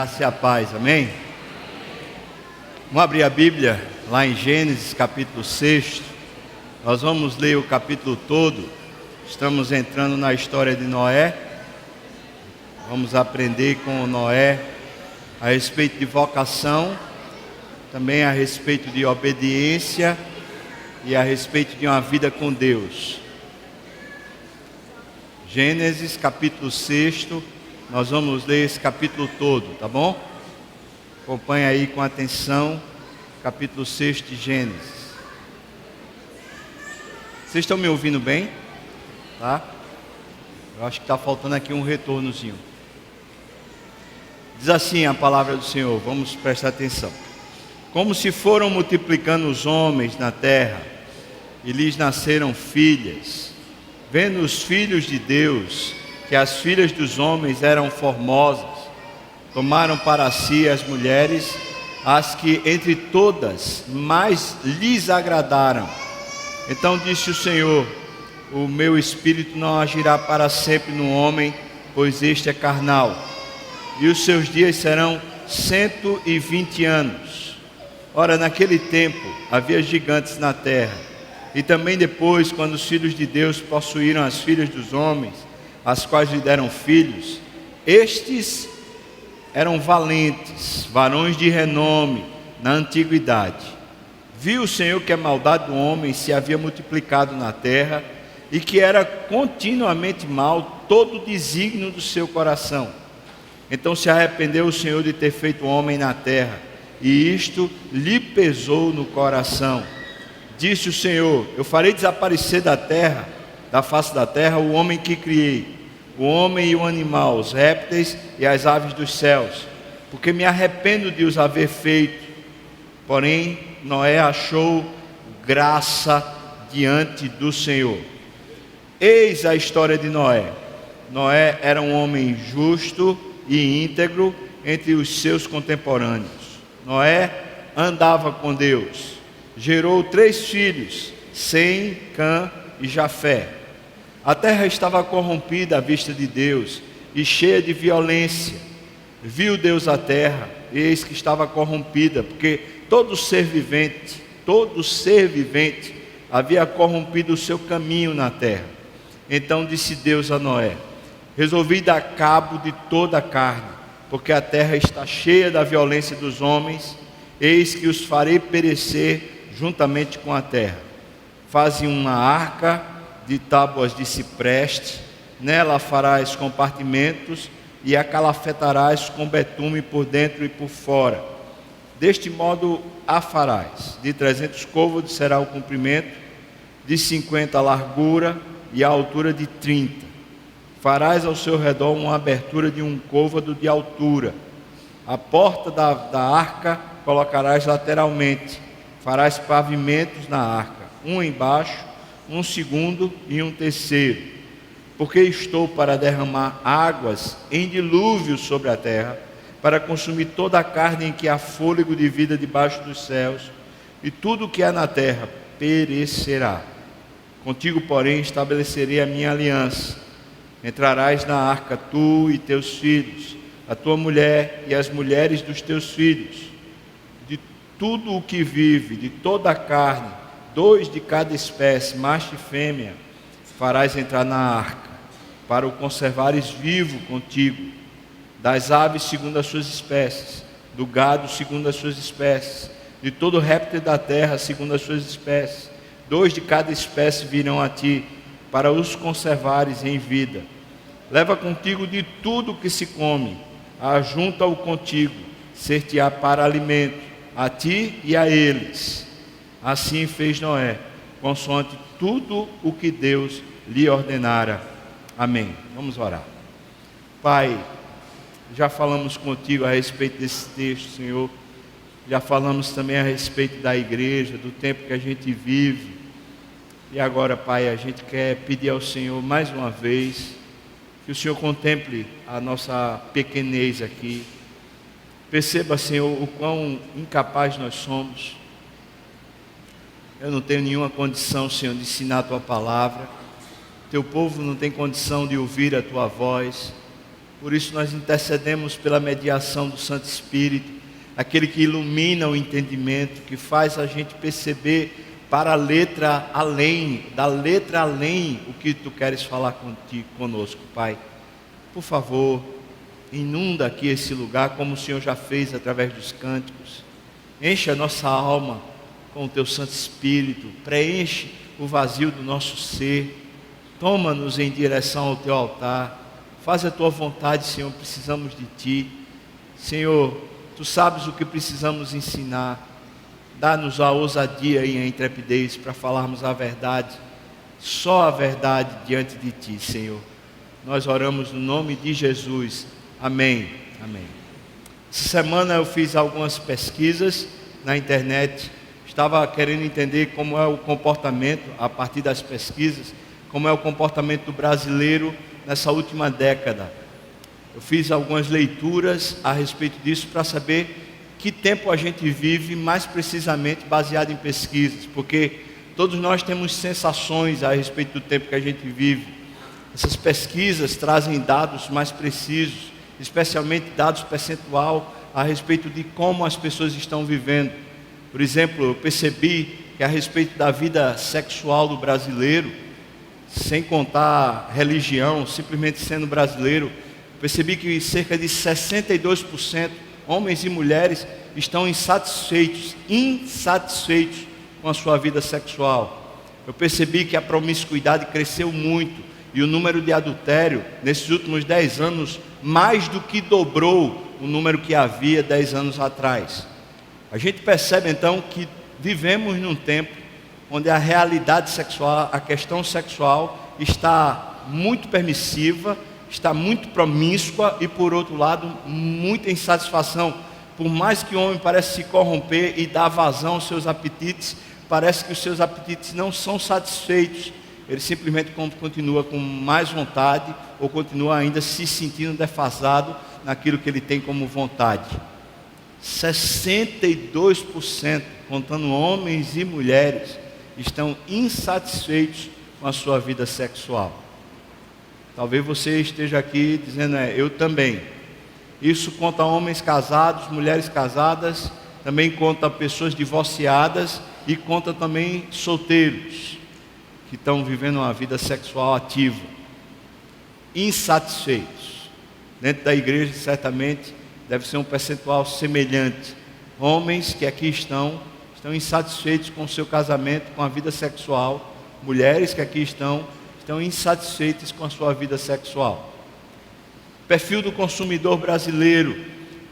Graça e a paz, amém? Vamos abrir a Bíblia lá em Gênesis capítulo 6. Nós vamos ler o capítulo todo. Estamos entrando na história de Noé. Vamos aprender com Noé a respeito de vocação, também a respeito de obediência e a respeito de uma vida com Deus. Gênesis capítulo 6, nós vamos ler esse capítulo todo, tá bom? Acompanhe aí com atenção, capítulo 6 de Gênesis. Vocês estão me ouvindo bem? Tá? Eu acho que está faltando aqui um retornozinho. Diz assim a palavra do Senhor, vamos prestar atenção. Como se foram multiplicando os homens na terra, e lhes nasceram filhas, vendo os filhos de Deus, que as filhas dos homens eram formosas, tomaram para si as mulheres, as que entre todas mais lhes agradaram. Então disse o Senhor: o meu espírito não agirá para sempre no homem, pois este é carnal, e os seus dias serão 120 anos. Ora, naquele tempo havia gigantes na terra, e também depois, quando os filhos de Deus possuíram as filhas dos homens, as quais lhe deram filhos, estes eram valentes, varões de renome na antiguidade. Viu o Senhor que a maldade do homem se havia multiplicado na terra, e que era continuamente mal todo o desígnio do seu coração. Então se arrependeu o Senhor de ter feito o homem na terra, e isto lhe pesou no coração. Disse o Senhor: eu farei desaparecer da terra, da face da terra, o homem que criei, o homem e o animal, os répteis e as aves dos céus, porque me arrependo de os haver feito. Porém Noé achou graça diante do Senhor. Eis a história de Noé. Noé era um homem justo e íntegro entre os seus contemporâneos. Noé andava com Deus, gerou 3 filhos, Sem, Cã e Jafé. A terra estava corrompida à vista de Deus e cheia de violência. Viu Deus a terra, eis que estava corrompida, porque todo ser vivente havia corrompido o seu caminho na terra. Então disse Deus a Noé: resolvi dar cabo de toda a carne, porque a terra está cheia da violência dos homens, eis que os farei perecer juntamente com a terra. Faze uma arca de tábuas de cipreste, nela farás compartimentos e a calafetarás com betume por dentro e por fora. Deste modo a farás: de 300 côvados será o comprimento, de 50 a largura e a altura de 30. Farás ao seu redor uma abertura de 1 côvado de altura. A porta da arca colocarás lateralmente. Farás pavimentos na arca, um embaixo, um segundo e um terceiro. Porque estou para derramar águas em dilúvio sobre a terra, para consumir toda a carne em que há fôlego de vida debaixo dos céus, e tudo o que há na terra perecerá. Contigo, porém, estabelecerei a minha aliança. Entrarás na arca tu e teus filhos, a tua mulher e as mulheres dos teus filhos. De tudo o que vive, de toda a carne, 2 de cada espécie, macho e fêmea, farás entrar na arca, para o conservares vivo contigo. Das aves segundo as suas espécies, do gado segundo as suas espécies, de todo réptil da terra segundo as suas espécies, 2 de cada espécie virão a ti, para os conservares em vida. Leva contigo de tudo que se come, ajunta-o contigo, ser-te-á para alimento, a ti e a eles. Assim fez Noé, consoante tudo o que Deus lhe ordenara. Amém. Vamos orar. Pai, já falamos contigo a respeito desse texto, Senhor. Já falamos também a respeito da igreja, do tempo que a gente vive. E agora, Pai, a gente quer pedir ao Senhor mais uma vez que o Senhor contemple a nossa pequenez aqui. Perceba, Senhor, o quão incapaz nós somos. Eu não tenho nenhuma condição, Senhor, de ensinar a Tua palavra. Teu povo não tem condição de ouvir a Tua voz. Por isso nós intercedemos pela mediação do Santo Espírito, aquele que ilumina o entendimento, que faz a gente perceber para a letra além, da letra além, o que Tu queres falar contigo, conosco, Pai. Por favor, inunda aqui esse lugar, como o Senhor já fez através dos cânticos. Enche a nossa alma com o Teu Santo Espírito, preenche o vazio do nosso ser, toma-nos em direção ao Teu altar, faz a Tua vontade, Senhor, precisamos de Ti. Senhor, Tu sabes o que precisamos ensinar, dá-nos a ousadia e a intrepidez para falarmos a verdade, só a verdade diante de Ti, Senhor. Nós oramos no nome de Jesus, amém, amém. Essa semana eu fiz algumas pesquisas na internet, estava querendo entender como é o comportamento, a partir das pesquisas, como é o comportamento do brasileiro nessa última década. Eu fiz algumas leituras a respeito disso para saber que tempo a gente vive, mais precisamente baseado em pesquisas, porque todos nós temos sensações a respeito do tempo que a gente vive. Essas pesquisas trazem dados mais precisos, especialmente dados percentual a respeito de como as pessoas estão vivendo. Por exemplo, eu percebi que a respeito da vida sexual do brasileiro, sem contar religião, simplesmente sendo brasileiro, percebi que cerca de 62%, homens e mulheres, estão insatisfeitos com a sua vida sexual. Eu percebi que a promiscuidade cresceu muito e o número de adultério, nesses últimos 10 anos, mais do que dobrou o número que havia 10 anos atrás. A gente percebe então que vivemos num tempo onde a realidade sexual, a questão sexual está muito permissiva, está muito promíscua e, por outro lado, muita insatisfação. Por mais que o homem pareça se corromper e dar vazão aos seus apetites, parece que os seus apetites não são satisfeitos. Ele simplesmente continua com mais vontade ou continua ainda se sentindo defasado naquilo que ele tem como vontade. 62%, contando homens e mulheres, estão insatisfeitos com a sua vida sexual. Talvez você esteja aqui dizendo, eu também. Isso conta homens casados, mulheres casadas, também conta pessoas divorciadas e conta também solteiros que estão vivendo uma vida sexual ativa, insatisfeitos. Dentro da igreja, certamente, deve ser um percentual semelhante. Homens que aqui estão insatisfeitos com o seu casamento, com a vida sexual. Mulheres que aqui estão insatisfeitas com a sua vida sexual. Perfil do consumidor brasileiro,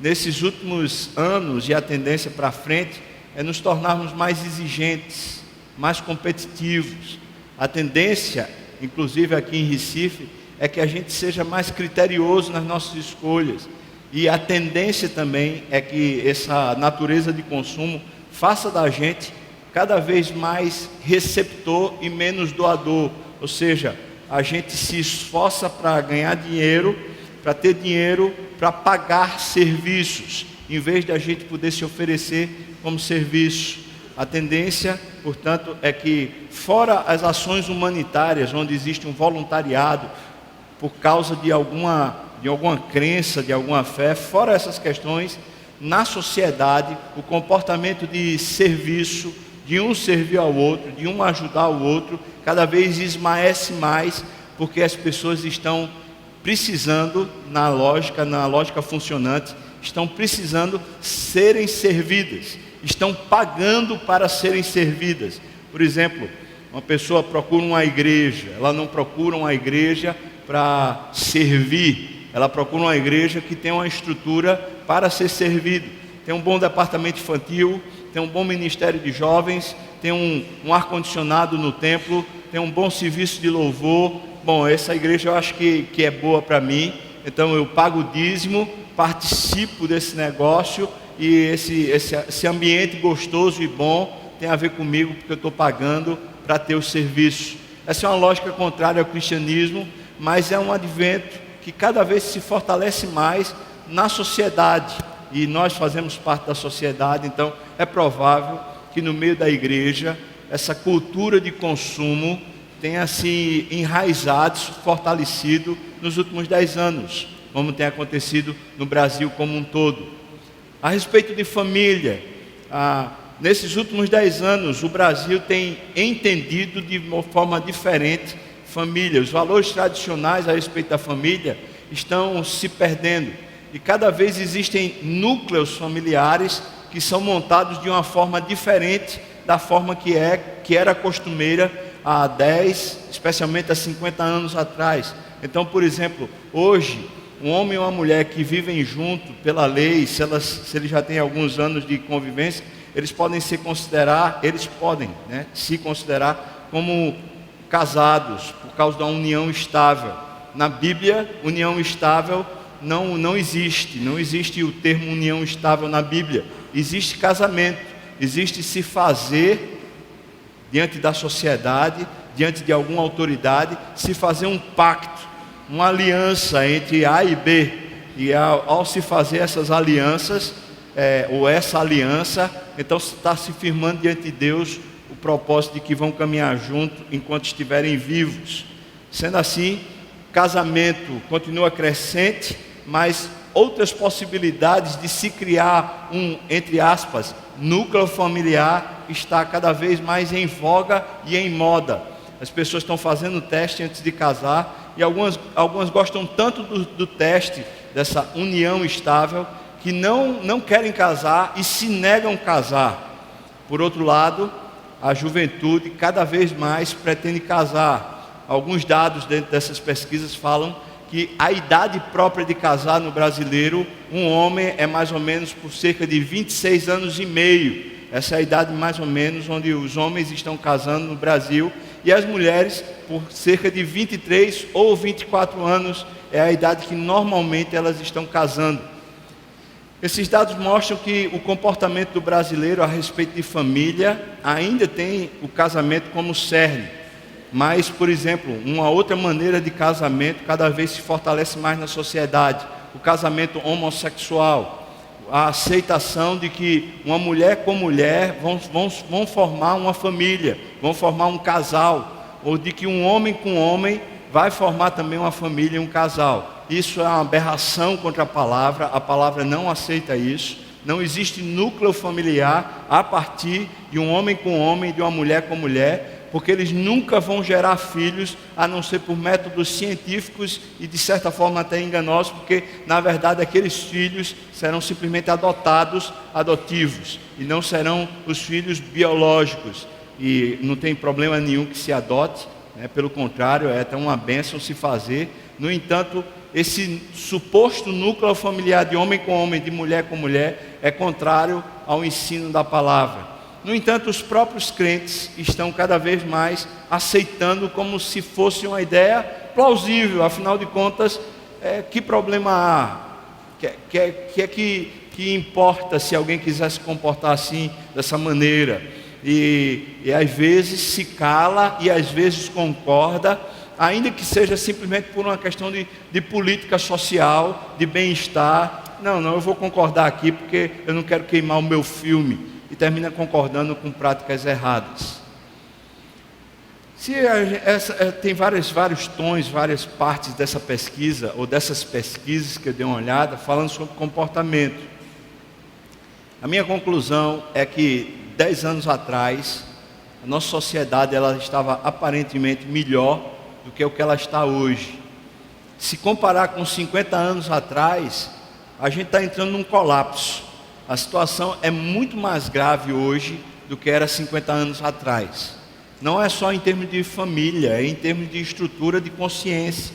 nesses últimos anos e a tendência para frente, é nos tornarmos mais exigentes, mais competitivos. A tendência, inclusive aqui em Recife, é que a gente seja mais criterioso nas nossas escolhas. E a tendência também é que essa natureza de consumo faça da gente cada vez mais receptor e menos doador. Ou seja, a gente se esforça para ganhar dinheiro, para ter dinheiro, para pagar serviços, em vez de a gente poder se oferecer como serviço. A tendência, portanto, é que, fora as ações humanitárias, onde existe um voluntariado, por causa de alguma crença, de alguma fé, fora essas questões, na sociedade, o comportamento de serviço, de um servir ao outro, de um ajudar o outro, cada vez esmaece mais, porque as pessoas estão precisando, na lógica funcionante, estão precisando serem servidas, estão pagando para serem servidas. Por exemplo, uma pessoa procura uma igreja, ela não procura uma igreja para servir, ela procura uma igreja que tem uma estrutura para ser servido. Tem um bom departamento infantil, tem um bom ministério de jovens, tem um ar-condicionado no templo, tem um bom serviço de louvor. Bom, essa igreja eu acho que é boa para mim, então eu pago o dízimo, participo desse negócio e esse ambiente gostoso e bom tem a ver comigo porque eu estou pagando para ter o serviço. Essa é uma lógica contrária ao cristianismo, mas é um advento que cada vez se fortalece mais na sociedade e nós fazemos parte da sociedade, então é provável que no meio da igreja essa cultura de consumo tenha se enraizado, fortalecido nos últimos 10 anos. como tem acontecido no Brasil como um todo. A respeito de família, nesses últimos 10 anos, o Brasil tem entendido de uma forma diferente família. Os valores tradicionais a respeito da família estão se perdendo. E cada vez existem núcleos familiares que são montados de uma forma diferente da forma que era costumeira há 10, especialmente há 50 anos atrás. Então, por exemplo, hoje, um homem e uma mulher que vivem junto pela lei, se eles já têm alguns anos de convivência, eles podem se considerar como casados por causa da união estável. Na Bíblia, união estável não existe o termo união estável na Bíblia. Existe casamento, existe se fazer diante da sociedade, diante de alguma autoridade, se fazer um pacto, uma aliança entre A e B. E ao se fazer essas alianças, ou essa aliança, então está se firmando diante de Deus o propósito de que vão caminhar junto enquanto estiverem vivos. Sendo assim, casamento continua crescente, mas outras possibilidades de se criar entre aspas, núcleo familiar está cada vez mais em voga e em moda. As pessoas estão fazendo teste antes de casar, e algumas gostam tanto do teste, dessa união estável, que não querem casar e se negam a casar. Por outro lado, a juventude cada vez mais pretende casar. Alguns dados dentro dessas pesquisas falam que a idade própria de casar no brasileiro, um homem é mais ou menos por cerca de 26 anos e meio. Essa é a idade mais ou menos onde os homens estão casando no Brasil, e as mulheres por cerca de 23 ou 24 anos é a idade que normalmente elas estão casando. Esses dados mostram que o comportamento do brasileiro a respeito de família ainda tem o casamento como cerne. Mas, por exemplo, uma outra maneira de casamento cada vez se fortalece mais na sociedade. O casamento homossexual. A aceitação de que uma mulher com mulher vão formar uma família, vão formar um casal. Ou de que um homem com homem vai formar também uma família e um casal. Isso é uma aberração contra a palavra não aceita isso. Não existe núcleo familiar a partir de um homem com homem e de uma mulher com mulher, porque eles nunca vão gerar filhos, a não ser por métodos científicos e de certa forma até enganosos, porque na verdade aqueles filhos serão simplesmente adotivos, e não serão os filhos biológicos, e não tem problema nenhum que se adote, pelo contrário, é até uma bênção se fazer. No entanto, esse suposto núcleo familiar de homem com homem, de mulher com mulher, é contrário ao ensino da palavra. No entanto, os próprios crentes estão cada vez mais aceitando como se fosse uma ideia plausível. Afinal de contas, que problema há? Que importa se alguém quiser se comportar assim, dessa maneira? E às vezes se cala e às vezes concorda, ainda que seja simplesmente por uma questão de política social, de bem-estar. Não, eu vou concordar aqui porque eu não quero queimar o meu filme. E termina concordando com práticas erradas. Tem vários tons, várias partes dessa pesquisa, ou dessas pesquisas que eu dei uma olhada, falando sobre comportamento. A minha conclusão é que 10 anos atrás, a nossa sociedade ela estava aparentemente melhor do que o que ela está hoje. Se comparar com 50 anos atrás, a gente está entrando num colapso. A situação é muito mais grave hoje do que era 50 anos atrás. Não é só em termos de família, é em termos de estrutura de consciência.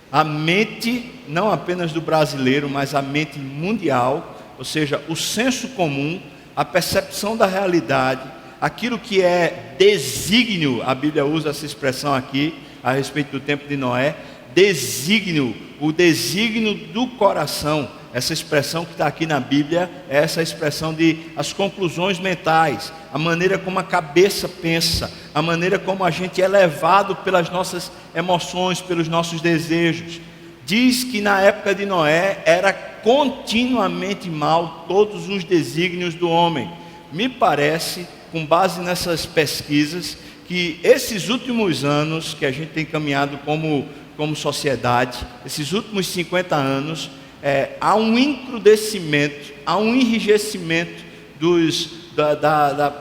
A mente, não apenas do brasileiro, mas a mente mundial, ou seja, o senso comum, a percepção da realidade, aquilo que é desígnio, a Bíblia usa essa expressão aqui, a respeito do tempo de Noé, desígnio, o desígnio do coração. Essa expressão que está aqui na Bíblia é essa expressão de as conclusões mentais, a maneira como a cabeça pensa, a maneira como a gente é levado pelas nossas emoções, pelos nossos desejos. Diz que na época de Noé era continuamente mal todos os desígnios do homem. Me parece, com base nessas pesquisas, que esses últimos anos que a gente tem caminhado como como sociedade, esses últimos 50 anos, há um encrudecimento, há um enrijecimento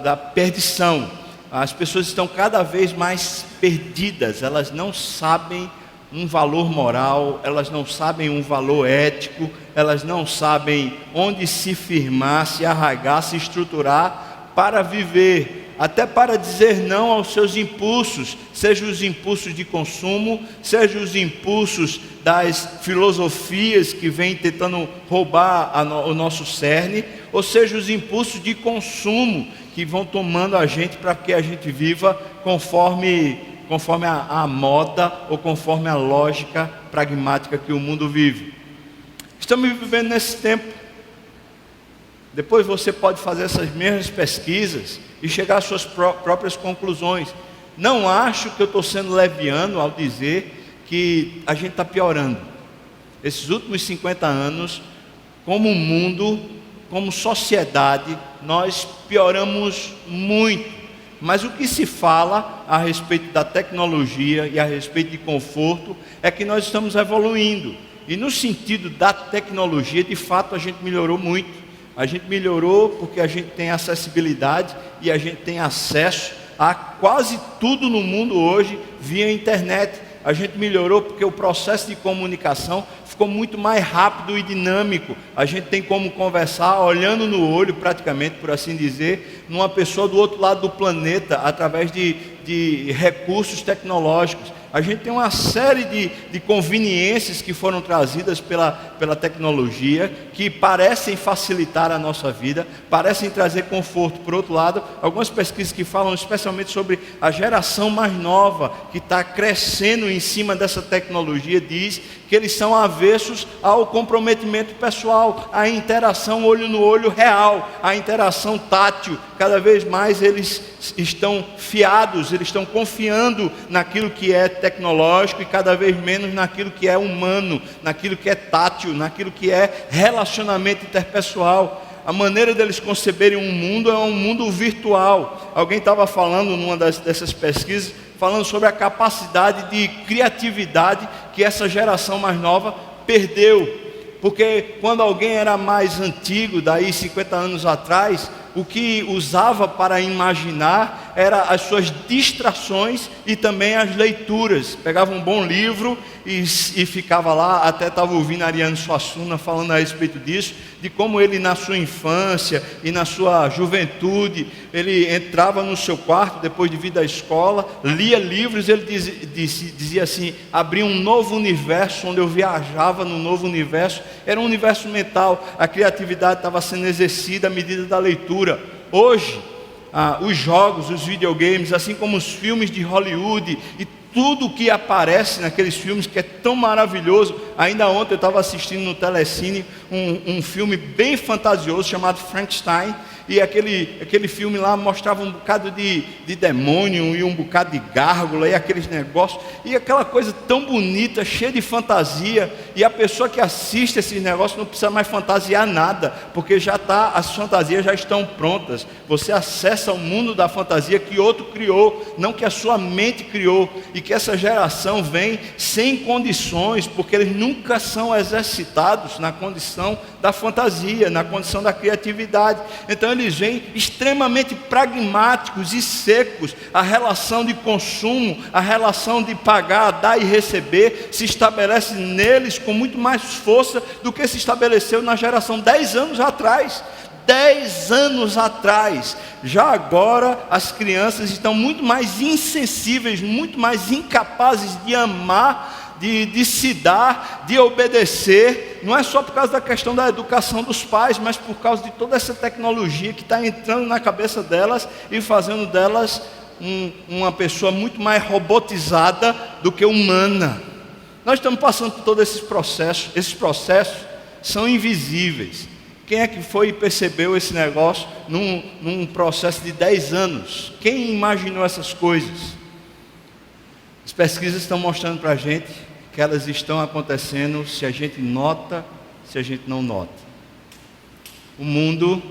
da perdição. As pessoas estão cada vez mais perdidas, elas não sabem um valor moral, elas não sabem um valor ético, elas não sabem onde se firmar, se arraigar, se estruturar para viver, até para dizer não aos seus impulsos, seja os impulsos de consumo, seja os impulsos das filosofias que vêm tentando roubar o nosso cerne, ou seja os impulsos de consumo que vão tomando a gente para que a gente viva conforme a moda ou conforme a lógica pragmática que o mundo vive. Estamos vivendo nesse tempo. Depois você pode fazer essas mesmas pesquisas e chegar às suas próprias conclusões. Não acho que eu estou sendo leviano ao dizer que a gente está piorando. Esses últimos 50 anos, como mundo, como sociedade, nós pioramos muito. Mas o que se fala a respeito da tecnologia e a respeito de conforto é que nós estamos evoluindo. E no sentido da tecnologia, de fato, a gente melhorou muito. A gente melhorou porque a gente tem acessibilidade e a gente tem acesso a quase tudo no mundo hoje via internet. A gente melhorou porque o processo de comunicação ficou muito mais rápido e dinâmico. A gente tem como conversar olhando no olho, praticamente, por assim dizer, numa pessoa do outro lado do planeta, através de recursos tecnológicos. A gente tem uma série de conveniências que foram trazidas pela tecnologia, que parecem facilitar a nossa vida, parecem trazer conforto. Por outro lado, algumas pesquisas que falam especialmente sobre a geração mais nova, que está crescendo em cima dessa tecnologia, diz que eles são avessos ao comprometimento pessoal, à interação olho no olho real, à interação tátil. Cada vez mais eles estão fiados, eles estão confiando naquilo que é tecnológico e cada vez menos naquilo que é humano, naquilo que é tátil, naquilo que é relacionamento interpessoal. A maneira deles conceberem um mundo é um mundo virtual. Alguém estava falando numa dessas pesquisas, falando sobre a capacidade de criatividade que essa geração mais nova perdeu. Porque quando alguém era mais antigo, daí 50 anos atrás, o que usava para imaginar era as suas distrações e também as leituras. Pegava um bom livro e ficava lá, até estava ouvindo Ariano Suassuna falando a respeito disso, de como ele na sua infância e na sua juventude, ele entrava no seu quarto depois de vir da escola, lia livros, ele dizia assim, abria um novo universo, onde eu viajava no novo universo, era um universo mental, a criatividade estava sendo exercida à medida da leitura. Hoje, os jogos, os videogames, assim como os filmes de Hollywood e tudo o que aparece naqueles filmes que é tão maravilhoso. Ainda ontem eu estava assistindo no Telecine um filme bem fantasioso chamado Frankenstein, e aquele filme lá mostrava um bocado de demônio e um bocado de gárgula e aqueles negócios, e aquela coisa tão bonita, cheia de fantasia, e a pessoa que assiste esses negócios não precisa mais fantasiar nada, porque as fantasias já estão prontas. Você acessa o mundo da fantasia que outro criou, não que a sua mente criou, e que essa geração vem sem condições, porque eles nunca são exercitados na condição da fantasia, na condição da criatividade. Então eles vêm extremamente pragmáticos e secos. A relação de consumo, a relação de pagar, dar e receber, se estabelece neles com muito mais força do que se estabeleceu na geração 10 anos atrás. 10 anos atrás. Já agora as crianças estão muito mais insensíveis, muito mais incapazes de amar, de se dar, de obedecer. Não é só por causa da questão da educação dos pais, mas por causa de toda essa tecnologia que está entrando na cabeça delas e fazendo delas uma pessoa muito mais robotizada do que humana. Nós estamos passando por todos esses processos. Esses processos são invisíveis. Quem é que foi e percebeu esse negócio num processo de 10 anos? Quem imaginou essas coisas? As pesquisas estão mostrando para a gente que elas estão acontecendo se a gente nota, se a gente não nota. O mundo,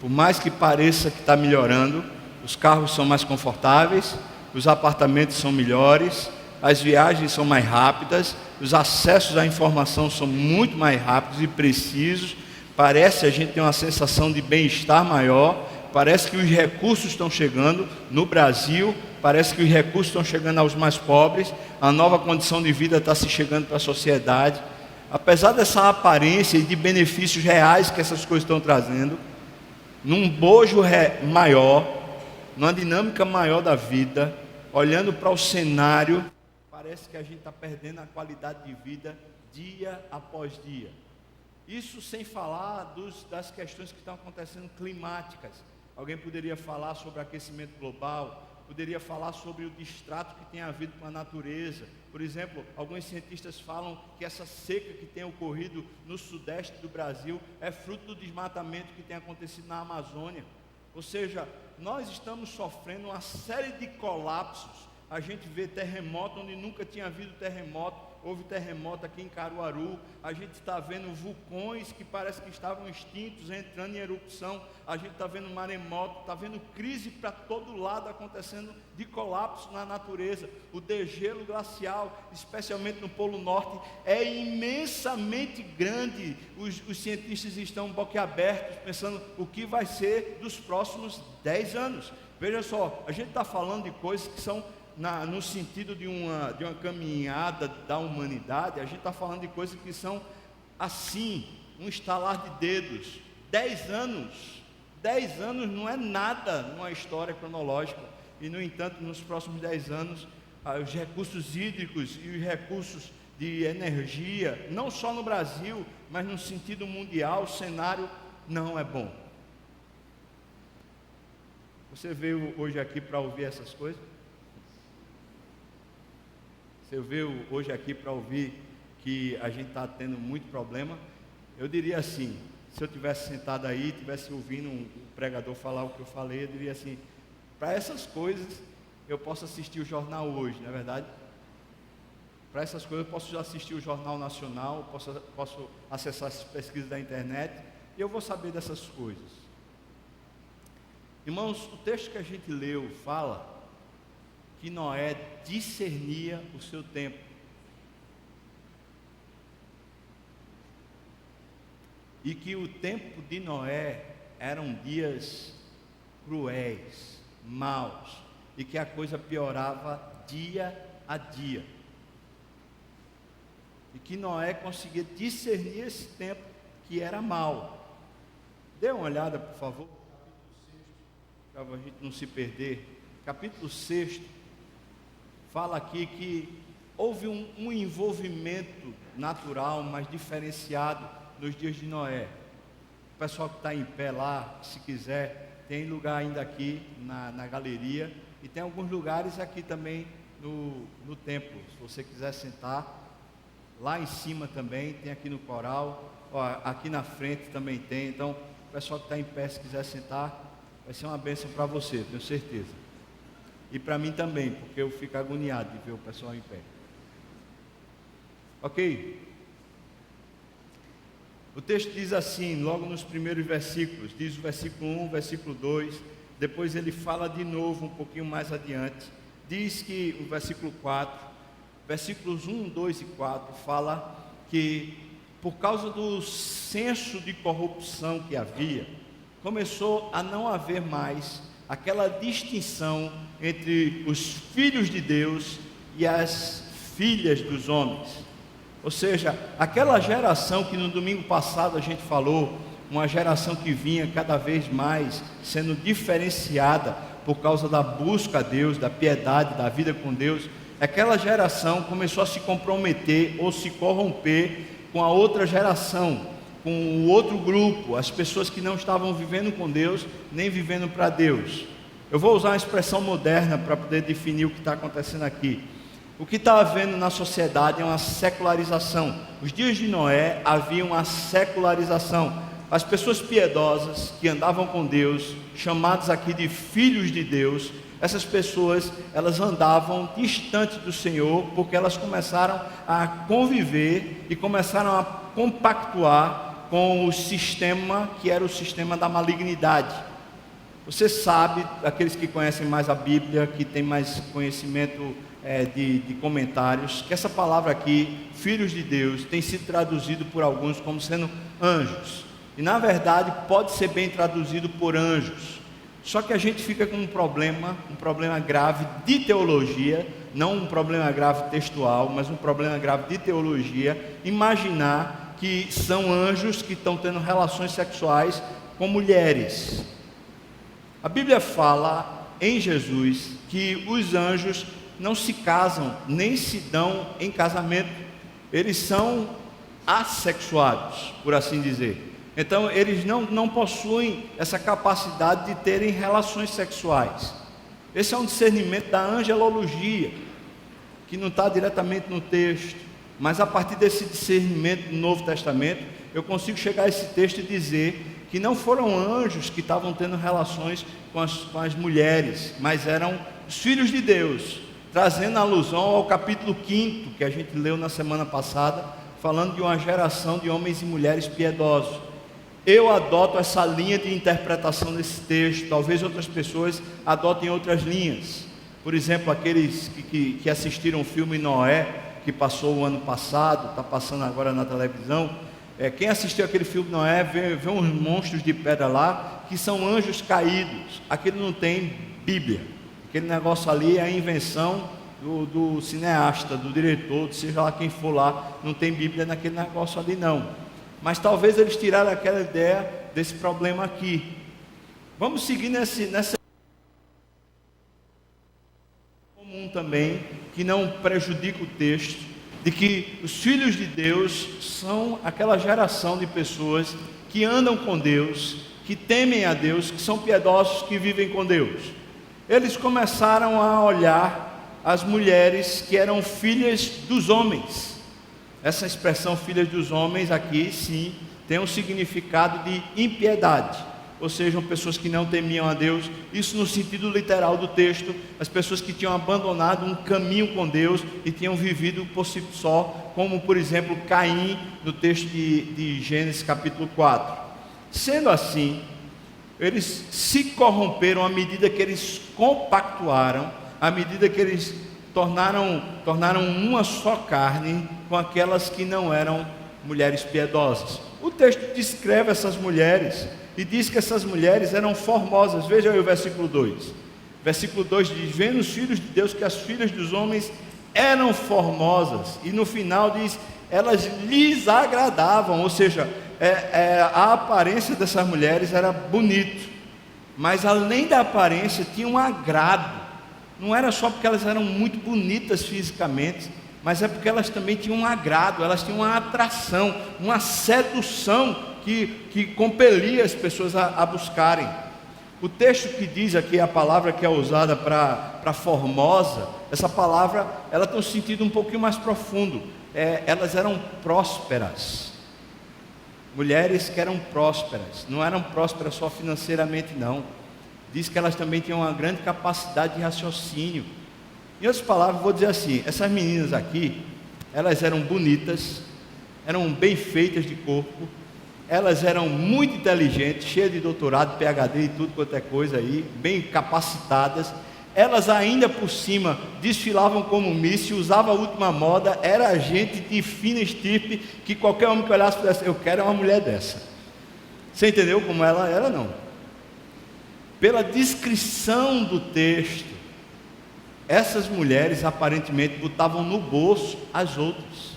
por mais que pareça que está melhorando, os carros são mais confortáveis, os apartamentos são melhores, as viagens são mais rápidas, os acessos à informação são muito mais rápidos e precisos, parece a gente tem uma sensação de bem-estar maior, parece que os recursos estão chegando no Brasil, parece que os recursos estão chegando aos mais pobres, a nova condição de vida está se chegando para a sociedade. Apesar dessa aparência e de benefícios reais que essas coisas estão trazendo, num bojo maior, numa dinâmica maior da vida, olhando para o cenário, parece que a gente está perdendo a qualidade de vida dia após dia. Isso sem falar das questões que estão acontecendo climáticas. Alguém poderia falar sobre aquecimento global, poderia falar sobre o distrato que tem havido com a natureza. Por exemplo, alguns cientistas falam que essa seca que tem ocorrido no sudeste do Brasil é fruto do desmatamento que tem acontecido na Amazônia. Ou seja, nós estamos sofrendo uma série de colapsos. A gente vê terremoto onde nunca tinha havido terremoto. Houve terremoto aqui em Caruaru. A gente está vendo vulcões que parece que estavam extintos entrando em erupção. A gente está vendo maremoto, está vendo crise para todo lado acontecendo de colapso na natureza. O degelo glacial, especialmente no Polo Norte, é imensamente grande. Os cientistas estão boquiabertos pensando o que vai ser dos próximos 10 anos. Veja só, a gente está falando de coisas que são no sentido de uma caminhada da humanidade. A gente está falando de coisas que são assim, um estalar de dedos. 10 anos não é nada numa história cronológica, e no entanto nos próximos 10 anos os recursos hídricos e os recursos de energia, não só no Brasil, mas no sentido mundial, o cenário não é bom. Você veio hoje aqui para ouvir essas coisas? Você veio hoje aqui para ouvir que a gente está tendo muito problema? Eu diria assim, se eu tivesse sentado aí, tivesse ouvindo um pregador falar o que eu falei, eu diria assim, para essas coisas eu posso assistir o jornal hoje, não é verdade? Para essas coisas eu posso assistir o Jornal Nacional, posso acessar essas pesquisas da internet, e eu vou saber dessas coisas. Irmãos, o texto que a gente leu fala que Noé discernia o seu tempo. E que o tempo de Noé eram dias cruéis, maus, e que a coisa piorava dia a dia. E que Noé conseguia discernir esse tempo que era mau. Dê uma olhada, por favor, para a gente não se perder. Capítulo 6 fala aqui que houve um envolvimento natural, mas diferenciado nos dias de Noé. O pessoal que está em pé lá, se quiser, tem lugar ainda aqui na galeria, e tem alguns lugares aqui também no templo, se você quiser sentar. Lá em cima também, tem aqui no coral, aqui na frente também tem. Então, o pessoal que está em pé, se quiser sentar, vai ser uma bênção para você, tenho certeza. E para mim também, porque eu fico agoniado de ver o pessoal em pé. Ok? O texto diz assim, logo nos primeiros versículos, diz o versículo 1, versículo 2, depois ele fala de novo um pouquinho mais adiante, diz que o versículo 4, versículos 1, 2 e 4, fala que por causa do senso de corrupção que havia, começou a não haver mais aquela distinção entre os filhos de Deus e as filhas dos homens. Ou seja, aquela geração que no domingo passado a gente falou, uma geração que vinha cada vez mais sendo diferenciada por causa da busca a Deus, da piedade, da vida com Deus, aquela geração começou a se comprometer ou se corromper com a outra geração, com o outro grupo, as pessoas que não estavam vivendo com Deus, nem vivendo para Deus. Eu vou usar uma expressão moderna para poder definir o que está acontecendo aqui. O que está havendo na sociedade é uma secularização. Os dias de Noé havia uma secularização. As pessoas piedosas que andavam com Deus, chamados aqui de filhos de Deus, essas pessoas, elas andavam distante do Senhor, porque elas começaram a conviver e começaram a compactuar com o sistema que era o sistema da malignidade. Você sabe, aqueles que conhecem mais a Bíblia, que tem mais conhecimento de comentários que essa palavra aqui, filhos de Deus, tem sido traduzido por alguns como sendo anjos. E na verdade pode ser bem traduzido por anjos. Só que a gente fica com um problema grave de teologia, não um problema grave textual, mas um problema grave de teologia, imaginar que são anjos que estão tendo relações sexuais com mulheres. A Bíblia fala em Jesus que os anjos não se casam, nem se dão em casamento, eles são assexuados, por assim dizer. Então eles não possuem essa capacidade de terem relações sexuais. Esse é um discernimento da angelologia, que não está diretamente no texto, mas a partir desse discernimento do Novo Testamento, eu consigo chegar a esse texto e dizer que não foram anjos que estavam tendo relações com as mulheres, mas eram os filhos de Deus, trazendo alusão ao capítulo 5 que a gente leu na semana passada, falando de uma geração de homens e mulheres piedosos. Eu adoto essa linha de interpretação desse texto, talvez outras pessoas adotem outras linhas. Por exemplo, aqueles que assistiram o filme Noé, que passou o ano passado, está passando agora na televisão. Quem assistiu aquele filme Noé vê uns monstros de pedra lá, que são anjos caídos. Aquilo não tem Bíblia. Aquele negócio ali é a invenção do cineasta, do diretor, seja lá quem for lá. Não tem Bíblia naquele negócio ali não. Mas talvez eles tiraram aquela ideia desse problema aqui. Vamos seguir nessa comum também, que não prejudica o texto, de que os filhos de Deus são aquela geração de pessoas que andam com Deus, que temem a Deus, que são piedosos, que vivem com Deus. Eles começaram a olhar as mulheres que eram filhas dos homens. Essa expressão filhas dos homens aqui, sim, tem um significado de impiedade, ou seja, pessoas que não temiam a Deus. Isso no sentido literal do texto, as pessoas que tinham abandonado um caminho com Deus e tinham vivido por si só, como por exemplo Caim, no texto de Gênesis capítulo 4. Sendo assim, eles se corromperam à medida que eles compactuaram, à medida que eles tornaram uma só carne com aquelas que não eram mulheres piedosas. O texto descreve essas mulheres e diz que essas mulheres eram formosas. Veja aí o versículo 2. Versículo 2 diz: vendo os filhos de Deus que as filhas dos homens eram formosas, e no final diz: elas lhes agradavam, ou seja, a aparência dessas mulheres era bonito, mas além da aparência tinha um agrado. Não era só porque elas eram muito bonitas fisicamente, mas é porque elas também tinham um agrado, elas tinham uma atração, uma sedução que compelia as pessoas a buscarem. O texto que diz aqui, a palavra que é usada para formosa, essa palavra ela tem um sentido um pouquinho mais profundo. Elas eram prósperas, mulheres que eram prósperas, não eram prósperas só financeiramente não. Diz que elas também tinham uma grande capacidade de raciocínio. Em outras palavras, vou dizer assim, essas meninas aqui, elas eram bonitas, eram bem feitas de corpo, elas eram muito inteligentes, cheias de doutorado, PhD e tudo quanto é coisa aí, bem capacitadas. Elas ainda por cima desfilavam como Miss, usavam a última moda, era gente de fina estirpe, que qualquer homem que olhasse pudesse, eu quero uma mulher dessa. Você entendeu como ela era? Não. Pela descrição do texto, essas mulheres aparentemente botavam no bolso as outras.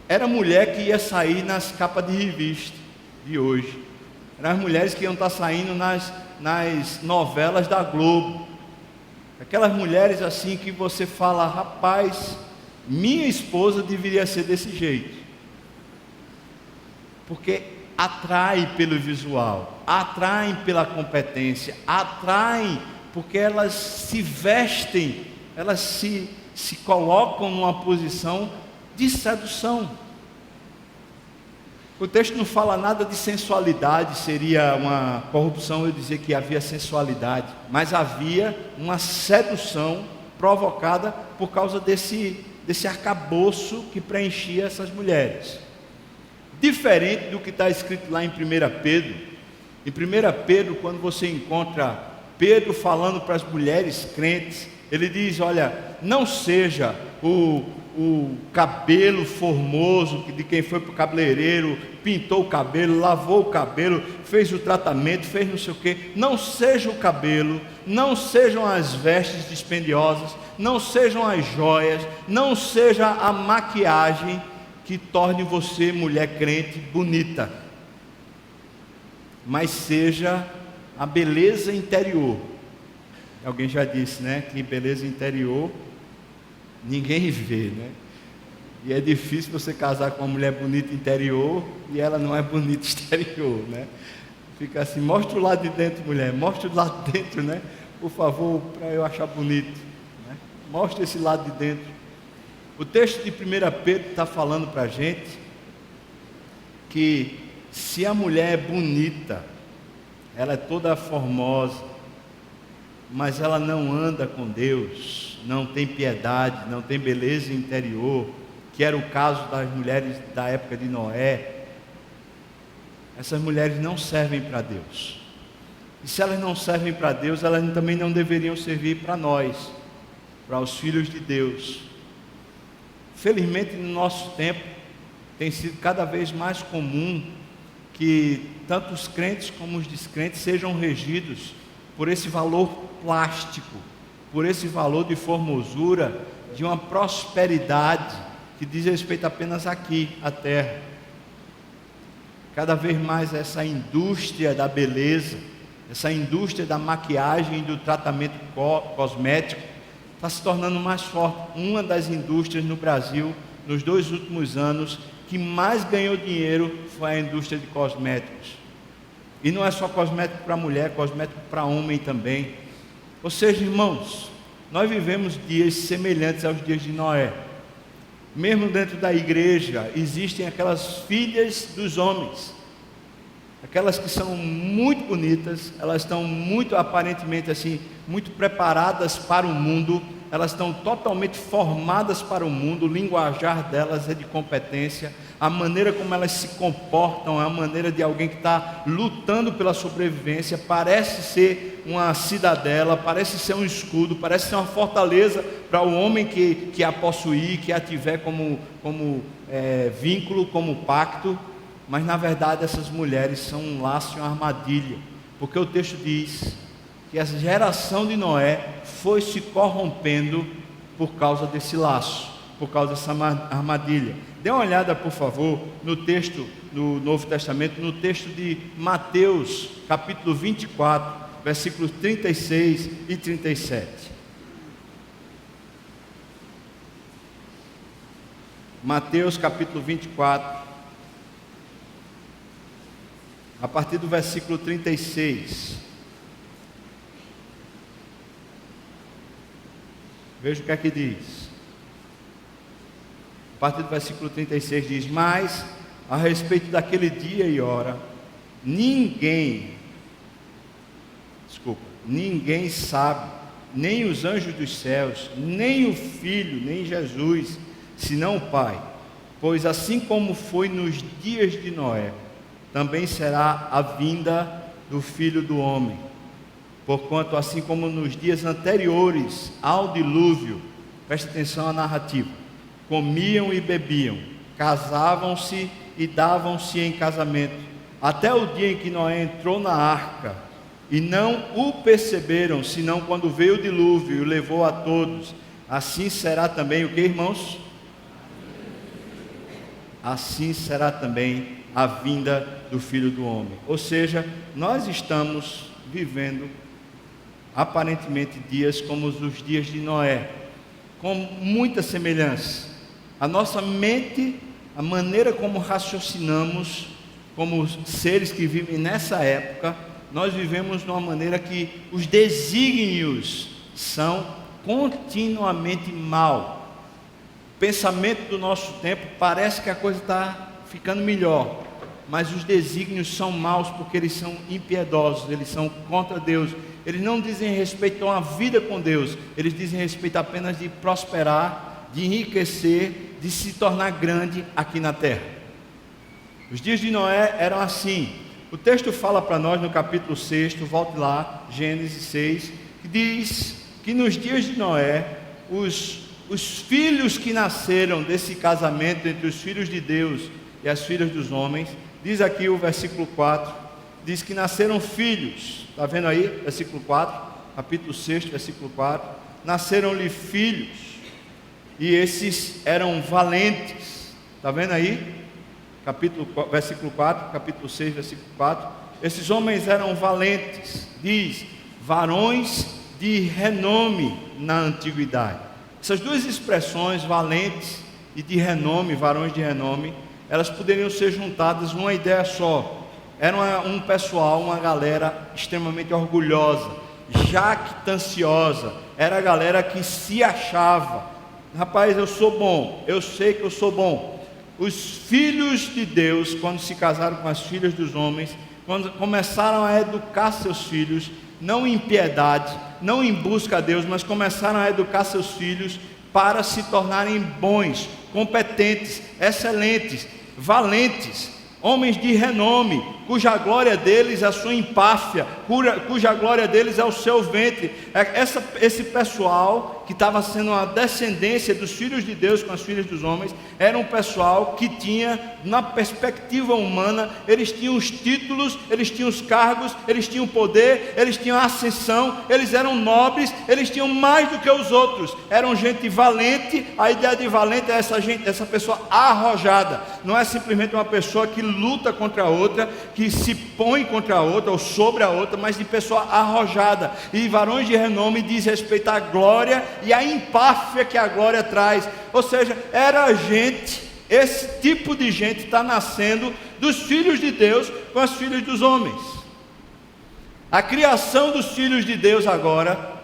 Era mulher que ia sair nas capas de revista de hoje. Eram as mulheres que iam estar saindo nas novelas da Globo. Aquelas mulheres assim que você fala: rapaz, minha esposa deveria ser desse jeito. Porque atrai pelo visual, atraem pela competência, atraem porque elas se vestem, elas se colocam numa posição de sedução. O texto não fala nada de sensualidade, seria uma corrupção eu dizer que havia sensualidade, mas havia uma sedução provocada por causa desse arcabouço que preenchia essas mulheres. Diferente do que está escrito lá em 1 Pedro. Em 1 Pedro, quando você encontra Pedro falando para as mulheres crentes, Ele diz: olha, não seja o cabelo formoso de quem foi para o cabeleireiro, pintou o cabelo, lavou o cabelo, fez o tratamento, fez não sei o que. Não seja o cabelo, não sejam as vestes dispendiosas, não sejam as joias, não seja a maquiagem que torne você, mulher crente, bonita, mas seja a beleza interior. Alguém já disse, né, que beleza interior ninguém vê, né? E é difícil você casar com uma mulher bonita interior e ela não é bonita exterior, né? Fica assim: mostra o lado de dentro, mulher, mostra o lado de dentro, né? Por favor, para eu achar bonito, né? Mostra esse lado de dentro. O texto de 1 Pedro está falando para a gente que se a mulher é bonita, ela é toda formosa, mas ela não anda com Deus, não tem piedade, não tem beleza interior, que era o caso das mulheres da época de Noé, essas mulheres não servem para Deus. E se elas não servem para Deus, elas também não deveriam servir para nós, para os filhos de Deus. Felizmente, no nosso tempo, tem sido cada vez mais comum que tanto os crentes como os descrentes sejam regidos por esse valor plástico, por esse valor de formosura, de uma prosperidade que diz respeito apenas aqui, à terra. Cada vez mais essa indústria da beleza, essa indústria da maquiagem e do tratamento cosmético está se tornando mais forte. Uma das indústrias no Brasil, nos 2 últimos anos, que mais ganhou dinheiro foi a indústria de cosméticos. E não é só cosmético para mulher, cosmético para homem também. Ou seja, irmãos, nós vivemos dias semelhantes aos dias de Noé. Mesmo dentro da igreja, existem aquelas filhas dos homens, aquelas que são muito bonitas, elas estão muito, aparentemente assim, muito preparadas para o mundo, elas estão totalmente formadas para o mundo, o linguajar delas é de competência, a maneira como elas se comportam é a maneira de alguém que está lutando pela sobrevivência, parece ser uma cidadela, parece ser um escudo, parece ser uma fortaleza para o homem que a possuir, que a tiver como vínculo, como pacto, mas na verdade essas mulheres são um laço e uma armadilha, porque o texto diz que essa geração de Noé foi se corrompendo por causa desse laço, por causa dessa armadilha. Dê uma olhada, por favor, no texto do Novo Testamento, no texto de Mateus, capítulo 24, versículos 36 e 37. Mateus, capítulo 24, a partir do versículo 36. Veja o que é que diz. A partir do versículo 36 diz: mas a respeito daquele dia e hora, ninguém sabe, nem os anjos dos céus, nem o Filho, nem Jesus, senão o Pai. Pois assim como foi nos dias de Noé, também será a vinda do Filho do Homem. Porquanto assim como nos dias anteriores ao dilúvio, preste atenção à narrativa, comiam e bebiam, casavam-se e davam-se em casamento, até o dia em que Noé entrou na arca, e não o perceberam, senão quando veio o dilúvio e o levou a todos. Assim será também o que, irmãos? Assim será também a vinda do Filho do Homem. Ou seja, nós estamos vivendo aparentemente dias como os dias de Noé, com muita semelhança. A nossa mente, a maneira como raciocinamos, como seres que vivem nessa época, nós vivemos de uma maneira que os desígnios são continuamente mal. O pensamento do nosso tempo parece que a coisa está ficando melhor, mas os desígnios são maus porque eles são impiedosos, eles são contra Deus. Eles não dizem respeito a uma vida com Deus, eles dizem respeito apenas de prosperar, de enriquecer, de se tornar grande aqui na terra. Os dias de Noé eram assim. O texto fala para nós no capítulo 6, volte lá, Gênesis 6, que diz que nos dias de Noé, os filhos que nasceram desse casamento entre os filhos de Deus e as filhas dos homens, diz aqui o versículo 4, diz que nasceram filhos, está vendo aí, versículo 4, capítulo 6, versículo 4, nasceram-lhe filhos, e esses eram valentes, está vendo aí, versículo 4, capítulo 6, versículo 4, esses homens eram valentes, diz, varões de renome na antiguidade. Essas duas expressões, valentes e de renome, varões de renome, elas poderiam ser juntadas numa ideia só. Era um pessoal, uma galera extremamente orgulhosa, jactanciosa, era a galera que se achava, rapaz, eu sou bom, eu sei que eu sou bom. Os filhos de Deus, quando se casaram com as filhas dos homens, quando começaram a educar seus filhos, não em piedade, não em busca a Deus, mas começaram a educar seus filhos para se tornarem bons, competentes, excelentes, valentes, homens de renome, cuja glória deles é a sua empáfia, cuja glória deles é o seu ventre. Esse pessoal que estava sendo a descendência dos filhos de Deus com as filhas dos homens, era um pessoal que tinha, na perspectiva humana, eles tinham os títulos, eles tinham os cargos, eles tinham o poder, eles tinham a ascensão, eles eram nobres, eles tinham mais do que os outros, eram gente valente. A ideia de valente é essa pessoa arrojada, não é simplesmente uma pessoa que luta contra a outra, que se põe contra a outra ou sobre a outra, mas de pessoa arrojada. E varões de renome diz respeito à glória e à empáfia que a glória traz. Ou seja, era gente, esse tipo de gente está nascendo dos filhos de Deus com as filhas dos homens. A criação dos filhos de Deus agora,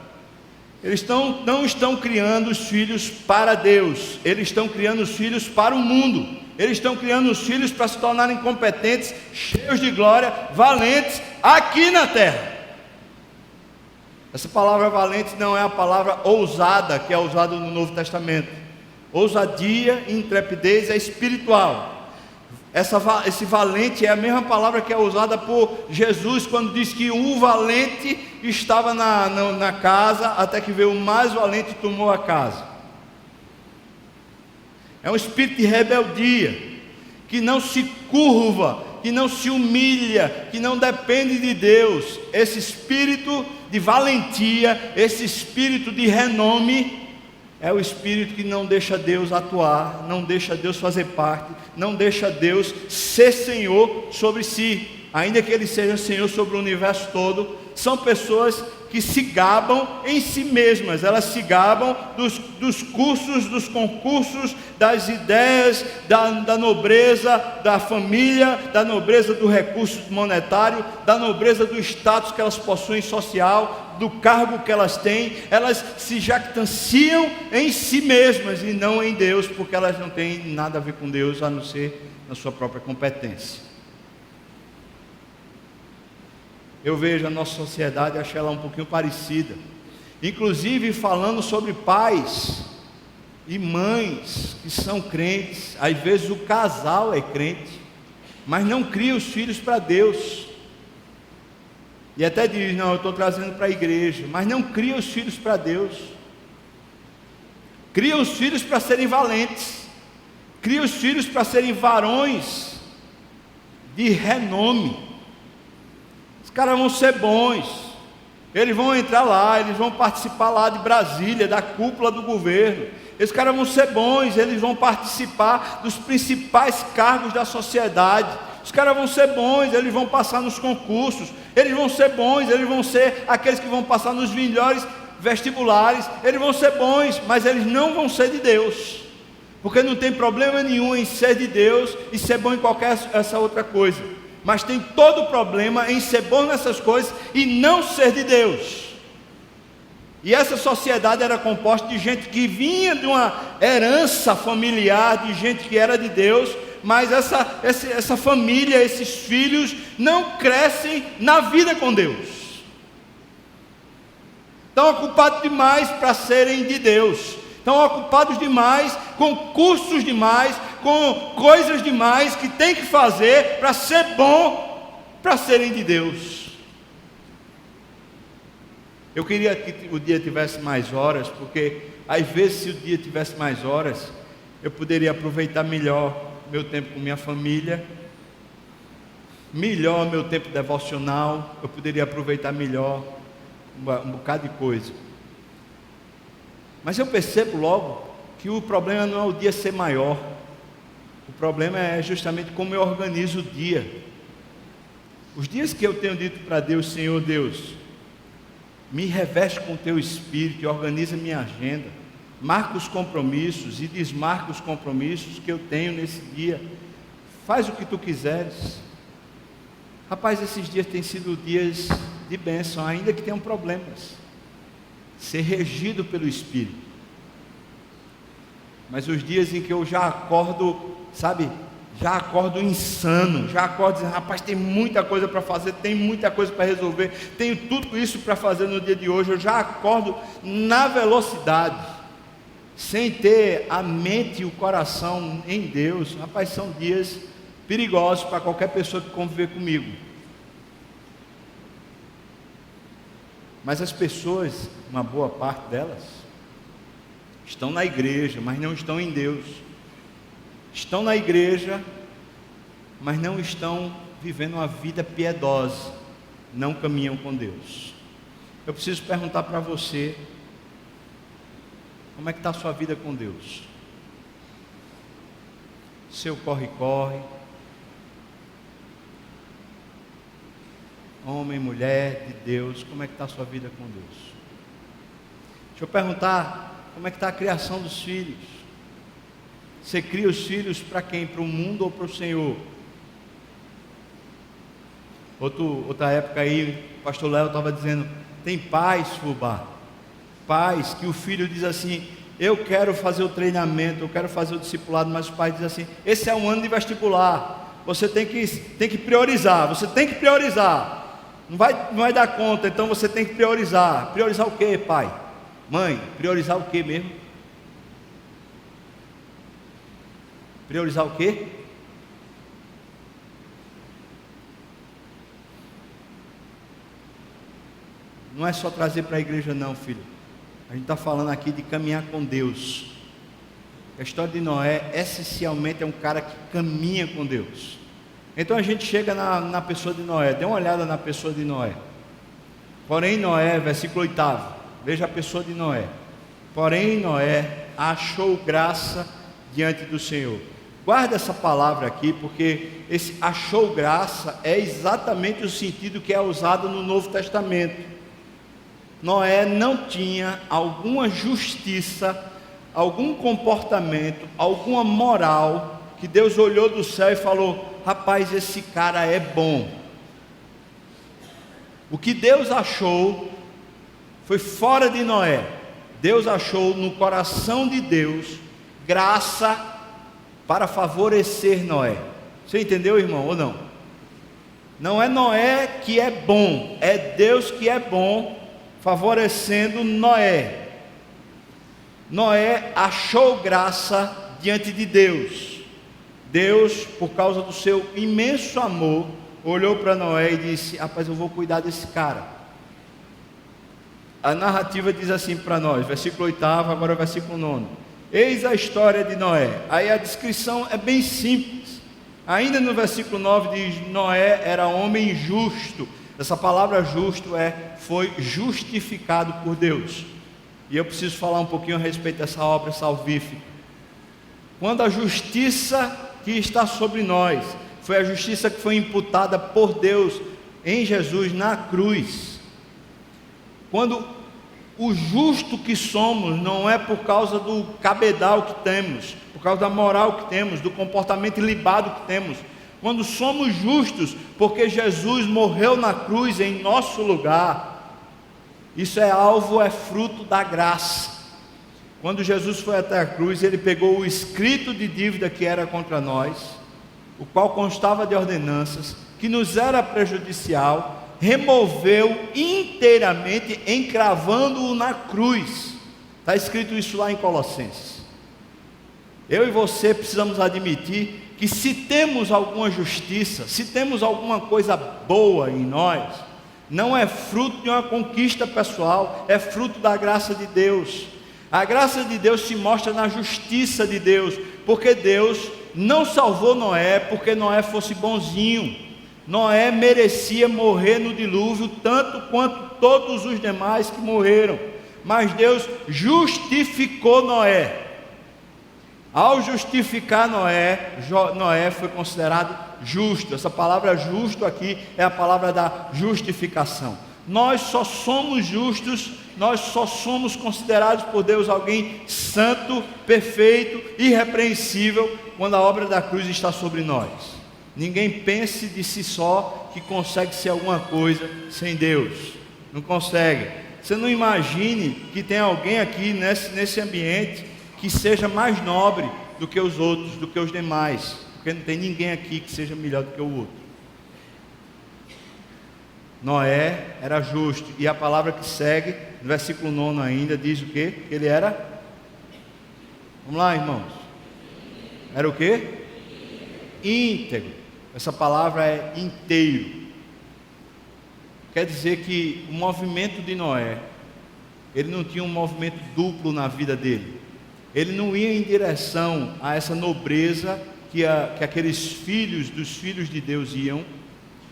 eles não estão criando os filhos para Deus, eles estão criando os filhos para o mundo. Eles estão criando os filhos para se tornarem competentes, cheios de glória, valentes aqui na terra. Essa palavra valente não é a palavra ousada que é usada no Novo Testamento. Ousadia e intrepidez é espiritual. Esse valente é a mesma palavra que é usada por Jesus quando diz que um valente estava na casa até que veio o mais valente e tomou a casa. É um espírito de rebeldia, que não se curva, que não se humilha, que não depende de Deus. Esse espírito de valentia, esse espírito de renome, é o espírito que não deixa Deus atuar, não deixa Deus fazer parte, não deixa Deus ser Senhor sobre si, ainda que Ele seja Senhor sobre o universo todo. São pessoas que se gabam em si mesmas, elas se gabam dos cursos, dos concursos, das ideias, da nobreza da família, da nobreza do recurso monetário, da nobreza do status que elas possuem social, do cargo que elas têm. Elas se jactanciam em si mesmas e não em Deus, porque elas não têm nada a ver com Deus, a não ser na sua própria competência. Eu vejo a nossa sociedade, acho ela um pouquinho parecida, inclusive falando sobre pais e mães que são crentes. Às vezes o casal é crente, mas não cria os filhos para Deus, e até diz, não, eu estou trazendo para a igreja, mas não cria os filhos para Deus. Cria os filhos para serem valentes, cria os filhos para serem varões de renome. Os caras vão ser bons, eles vão entrar lá, eles vão participar lá de Brasília, da cúpula do governo. Esses caras vão ser bons, eles vão participar dos principais cargos da sociedade. Os caras vão ser bons, eles vão passar nos concursos. Eles vão ser bons, eles vão ser aqueles que vão passar nos melhores vestibulares. Eles vão ser bons, mas eles não vão ser de Deus, porque não tem problema nenhum em ser de Deus e ser bom em qualquer essa outra coisa, mas tem todo o problema em ser bom nessas coisas e não ser de Deus. E essa sociedade era composta de gente que vinha de uma herança familiar, de gente que era de Deus, mas essa família, esses filhos, não crescem na vida com Deus. Estão ocupados demais para serem de Deus, estão ocupados demais com cursos demais, com coisas demais que tem que fazer para ser bom, para serem de Deus. Eu queria que o dia tivesse mais horas, porque às vezes se o dia tivesse mais horas, eu poderia aproveitar melhor meu tempo com minha família, melhor meu tempo devocional, eu poderia aproveitar melhor um bocado de coisa. Mas eu percebo logo que o problema não é o dia ser maior, o problema é justamente como eu organizo o dia. Os dias que eu tenho dito para Deus: Senhor Deus, me reveste com o teu Espírito e organiza minha agenda, marca os compromissos e desmarca os compromissos que eu tenho nesse dia, faz o que tu quiseres. Rapaz, esses dias têm sido dias de bênção, ainda que tenham problemas, ser regido pelo Espírito. Mas os dias em que eu já acordo, sabe, já acordo insano, já acordo dizendo: rapaz, tem muita coisa para fazer, tem muita coisa para resolver, tenho tudo isso para fazer no dia de hoje. Eu já acordo na velocidade, sem ter a mente e o coração em Deus. Rapaz, são dias perigosos para qualquer pessoa que conviver comigo. Mas as pessoas, uma boa parte delas, estão na igreja, mas não estão em Deus. Estão na igreja, mas não estão vivendo uma vida piedosa, não caminham com Deus. Eu preciso perguntar para você: como é que está a sua vida com Deus? Seu corre-corre, homem, mulher de Deus, como é que está a sua vida com Deus? Deixa eu perguntar, como é que está a criação dos filhos? Você cria os filhos para quem? Para o mundo ou para o Senhor? Outra época aí, o pastor Léo estava dizendo: tem pais, Fubá, pais que o filho diz assim: eu quero fazer o treinamento, eu quero fazer o discipulado, mas os pais dizem assim: esse é um ano de vestibular, você tem que priorizar, você tem que priorizar, não vai dar conta, então você tem que priorizar. Priorizar o quê, pai? Mãe, priorizar o quê mesmo? Priorizar o quê? Não é só trazer para a igreja não, filho. A gente está falando aqui de caminhar com Deus. A história de Noé, essencialmente, é um cara que caminha com Deus. Então a gente chega na pessoa de Noé. Dê uma olhada na pessoa de Noé. Porém Noé, versículo 8, veja a pessoa de Noé. Porém Noé achou graça diante do Senhor. Guarda essa palavra aqui, porque esse achou graça é exatamente o sentido que é usado no Novo Testamento. Noé não tinha alguma justiça, algum comportamento, alguma moral, que Deus olhou do céu e falou: rapaz, esse cara é bom. O que Deus achou foi fora de Noé. Deus achou no coração de Deus graça para favorecer Noé. Você entendeu, irmão, ou não? Não é Noé que é bom, é Deus que é bom, favorecendo Noé. Noé achou graça diante de Deus. Deus, por causa do seu imenso amor, olhou para Noé e disse: rapaz, eu vou cuidar desse cara. A narrativa diz assim para nós, versículo 8, agora o versículo 9. Eis a história de Noé. Aí a descrição é bem simples. Ainda no versículo 9 diz: Noé era homem justo. Essa palavra justo foi justificado por Deus. E eu preciso falar um pouquinho a respeito dessa obra salvífica. Quando a justiça que está sobre nós foi a justiça que foi imputada por Deus em Jesus na cruz. Quando o justo que somos não é por causa do cabedal que temos, por causa da moral que temos, do comportamento ilibado que temos. Quando somos justos, porque Jesus morreu na cruz em nosso lugar, isso é fruto da graça. Quando Jesus foi até a cruz, ele pegou o escrito de dívida que era contra nós, o qual constava de ordenanças, que nos era prejudicial, removeu inteiramente, encravando-o na cruz. Está escrito isso lá em Colossenses. Eu e você precisamos admitir que se temos alguma justiça, se temos alguma coisa boa em nós, não é fruto de uma conquista pessoal, é fruto da graça de Deus. A graça de Deus se mostra na justiça de Deus, porque Deus não salvou Noé porque Noé fosse bonzinho. Noé merecia morrer no dilúvio tanto quanto todos os demais que morreram, mas Deus justificou Noé. Ao justificar Noé, Noé foi considerado justo. Essa palavra justo aqui é a palavra da justificação. Nós só somos justos, nós só somos considerados por Deus alguém santo, perfeito, irrepreensível, quando a obra da cruz está sobre nós. Ninguém pense de si só que consegue ser alguma coisa sem Deus. Não consegue. Você não imagine que tem alguém aqui nesse ambiente que seja mais nobre do que os outros, do que os demais, porque não tem ninguém aqui que seja melhor do que o outro. Noé era justo, e a palavra que segue, no versículo 9 ainda, diz o quê? Que ele era? Vamos lá, irmãos. Era o quê? Íntegro. Essa palavra é inteiro. Quer dizer que o movimento de Noé, ele não tinha um movimento duplo na vida dele. Ele não ia em direção a essa nobreza que aqueles filhos dos filhos de Deus iam,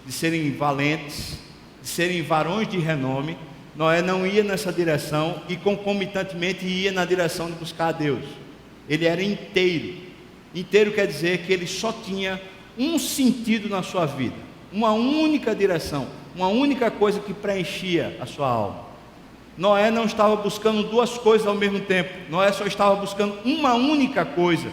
de serem valentes, de serem varões de renome. Noé não ia nessa direção e concomitantemente ia na direção de buscar a Deus. Ele era inteiro. Inteiro quer dizer que ele só tinha um sentido na sua vida, uma única direção, uma única coisa que preenchia a sua alma. Noé não estava buscando duas coisas ao mesmo tempo. Noé só estava buscando uma única coisa.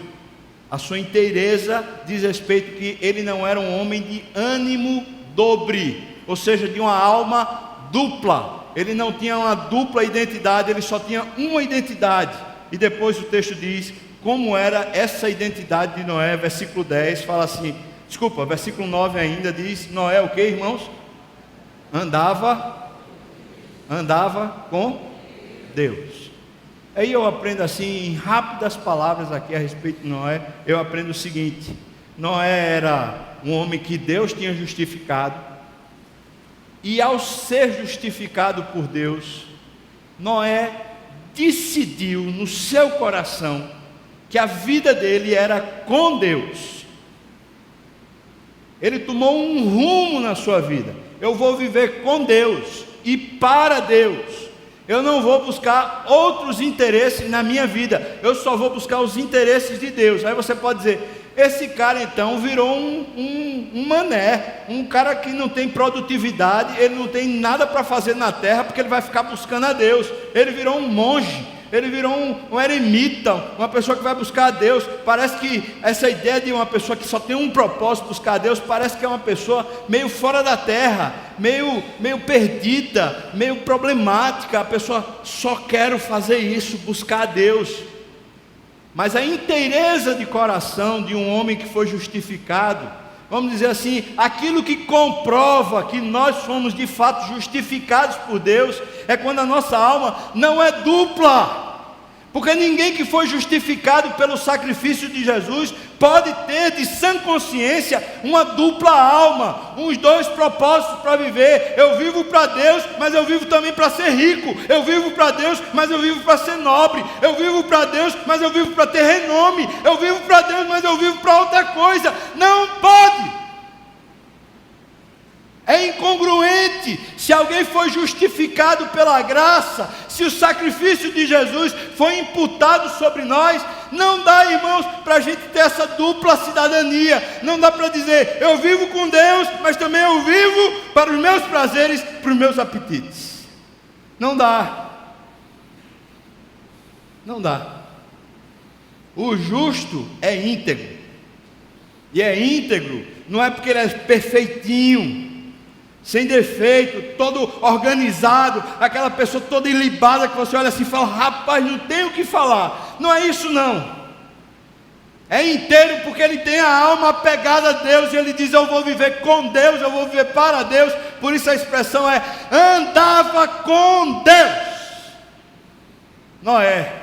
A sua inteireza diz respeito que ele não era um homem de ânimo dobre, ou seja, de uma alma dupla. Ele não tinha uma dupla identidade, ele só tinha uma identidade. E depois o texto diz como era essa identidade de Noé. Versículo 10 fala assim, versículo 9 ainda diz, Noé o que, irmãos? Andava com Deus. Aí eu aprendo assim, em rápidas palavras aqui a respeito de Noé, eu aprendo o seguinte: Noé era um homem que Deus tinha justificado, e ao ser justificado por Deus, Noé decidiu no seu coração que a vida dele era com Deus. Ele tomou um rumo na sua vida: eu vou viver com Deus e para Deus. Eu não vou buscar outros interesses na minha vida, eu só vou buscar os interesses de Deus. Aí você pode dizer, esse cara então virou um mané, um cara que não tem produtividade, ele não tem nada para fazer na terra, porque ele vai ficar buscando a Deus. Ele virou um monge, ele virou um eremita, uma pessoa que vai buscar a Deus. Parece que essa ideia de uma pessoa que só tem um propósito, buscar a Deus, parece que é uma pessoa meio fora da terra, meio perdida, meio problemática. A pessoa só quer fazer isso, buscar a Deus. Mas a inteireza de coração de um homem que foi justificado, vamos dizer assim, aquilo que comprova que nós somos de fato justificados por Deus, é quando a nossa alma não é dupla. Porque ninguém que foi justificado pelo sacrifício de Jesus pode ter de sã consciência uma dupla alma, uns dois propósitos para viver. Eu vivo para Deus, mas eu vivo também para ser rico. Eu vivo para Deus, mas eu vivo para ser nobre. Eu vivo para Deus, mas eu vivo para ter renome. Eu vivo para Deus, mas eu vivo para outra coisa. Não pode. É incongruente. Se alguém foi justificado pela graça, se o sacrifício de Jesus foi imputado sobre nós, não dá, irmãos, para a gente ter essa dupla cidadania. Não dá para dizer, eu vivo com Deus, mas também eu vivo para os meus prazeres, para os meus apetites. Não dá. Não dá. O justo é íntegro. E é íntegro, não é porque ele é perfeitinho, sem defeito, todo organizado, aquela pessoa toda ilibada que você olha assim e fala, rapaz, não tem o que falar. Não é isso não. É inteiro porque ele tem a alma apegada a Deus, e ele diz, eu vou viver com Deus, eu vou viver para Deus. Por isso a expressão é, andava com Deus. Noé.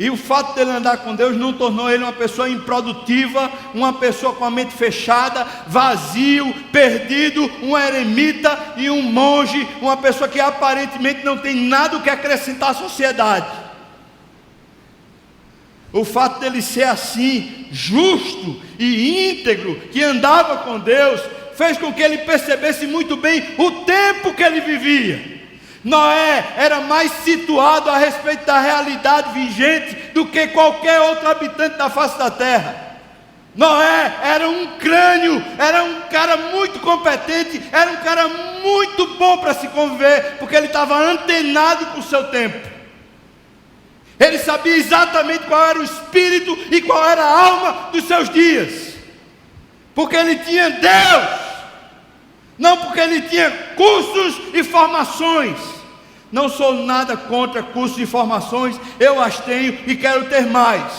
E o fato dele andar com Deus não tornou ele uma pessoa improdutiva, uma pessoa com a mente fechada, vazio, perdido, um eremita e um monge, uma pessoa que aparentemente não tem nada o que acrescentar à sociedade. O fato dele ser assim, justo e íntegro, que andava com Deus, fez com que ele percebesse muito bem o tempo que ele vivia. Noé era mais situado a respeito da realidade vigente do que qualquer outro habitante da face da terra. Noé era um crânio, era um cara muito competente, era um cara muito bom para se conviver, porque ele estava antenado com o seu tempo. Ele sabia exatamente qual era o espírito e qual era a alma dos seus dias, porque ele tinha Deus. Não porque ele tinha cursos e formações. Não sou nada contra cursos e formações, eu as tenho e quero ter mais.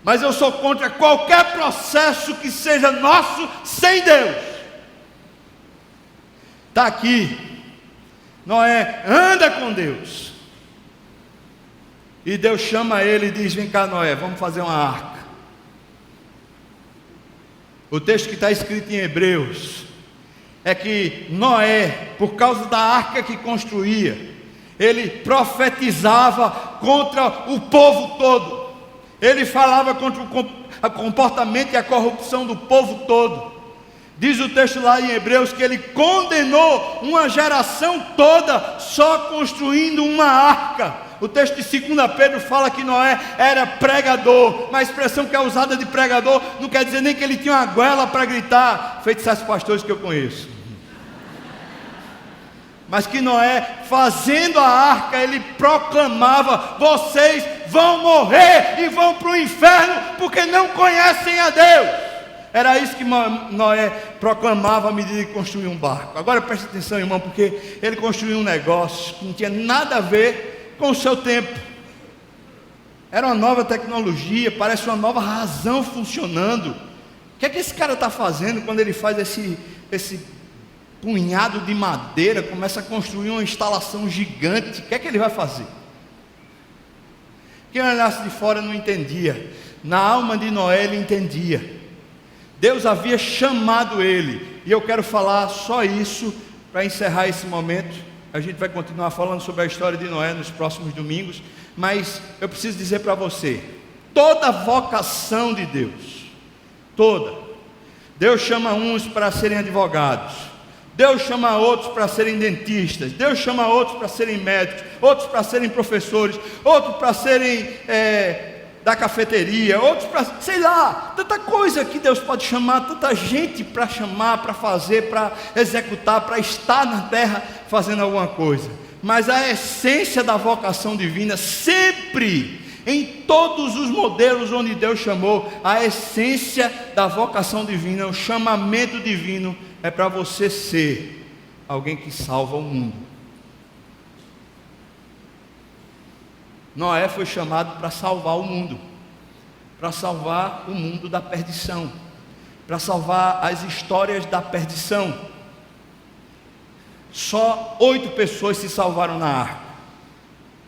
Mas eu sou contra qualquer processo que seja nosso sem Deus. Está aqui, Noé anda com Deus. E Deus chama ele e diz: vem cá, Noé, vamos fazer uma arca. O texto que está escrito em Hebreus é que Noé, por causa da arca que construía, ele profetizava contra o povo todo. Ele falava contra o comportamento e a corrupção do povo todo. Diz o texto lá em Hebreus que ele condenou uma geração toda só construindo uma arca. O texto de 2 Pedro fala que Noé era pregador, mas a expressão que é usada de pregador não quer dizer nem que ele tinha uma goela para gritar, feito esses pastores que eu conheço. Mas que Noé, fazendo a arca, ele proclamava: vocês vão morrer e vão para o inferno, porque não conhecem a Deus. Era isso que Noé proclamava à medida que construía um barco. Agora preste atenção, irmão, porque ele construiu um negócio que não tinha nada a ver com o seu tempo. Era uma nova tecnologia, parece uma nova razão funcionando. O que é que esse cara está fazendo quando ele faz esse punhado de madeira, começa a construir uma instalação gigante? O que é que ele vai fazer? Quem olhasse de fora não entendia. Na alma de Noé ele entendia. Deus havia chamado ele. E eu quero falar só isso para encerrar esse momento. A gente vai continuar falando sobre a história de Noé nos próximos domingos. Mas eu preciso dizer para você: toda vocação de Deus, toda, Deus chama uns para serem advogados, Deus chama outros para serem dentistas, Deus chama outros para serem médicos, outros para serem professores, outros para serem da cafeteria, outros para, sei lá, tanta coisa que Deus pode chamar, tanta gente para chamar, para fazer, para executar, para estar na terra fazendo alguma coisa. Mas a essência da vocação divina, sempre, em todos os modelos onde Deus chamou, a essência da vocação divina, o chamamento divino, é para você ser alguém que salva o mundo. Noé foi chamado para salvar o mundo, para salvar o mundo da perdição, para salvar as histórias da perdição. Só 8 pessoas se salvaram na arca,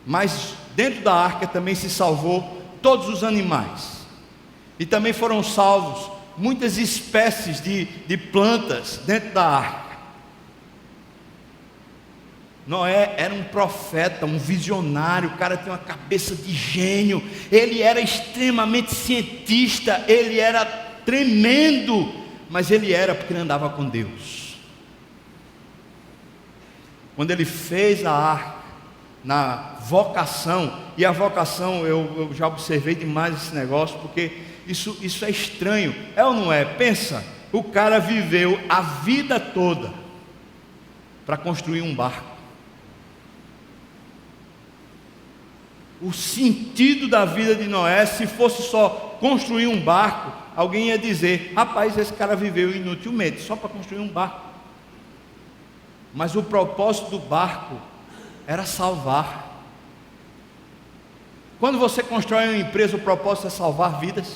mas dentro da arca também se salvou todos os animais, e também foram salvos muitas espécies de plantas dentro da arca. Noé era um profeta, um visionário, o cara tinha uma cabeça de gênio, ele era extremamente cientista, ele era tremendo, mas ele era porque ele andava com Deus. Quando ele fez a arca, na vocação, e a vocação, eu já observei demais esse negócio, porque isso é estranho, é ou não é? Pensa, o cara viveu a vida toda para construir um barco. O sentido da vida de Noé, se fosse só construir um barco, alguém ia dizer: rapaz, esse cara viveu inutilmente, só para construir um barco. Mas o propósito do barco era salvar. Quando você constrói uma empresa, o propósito é salvar vidas.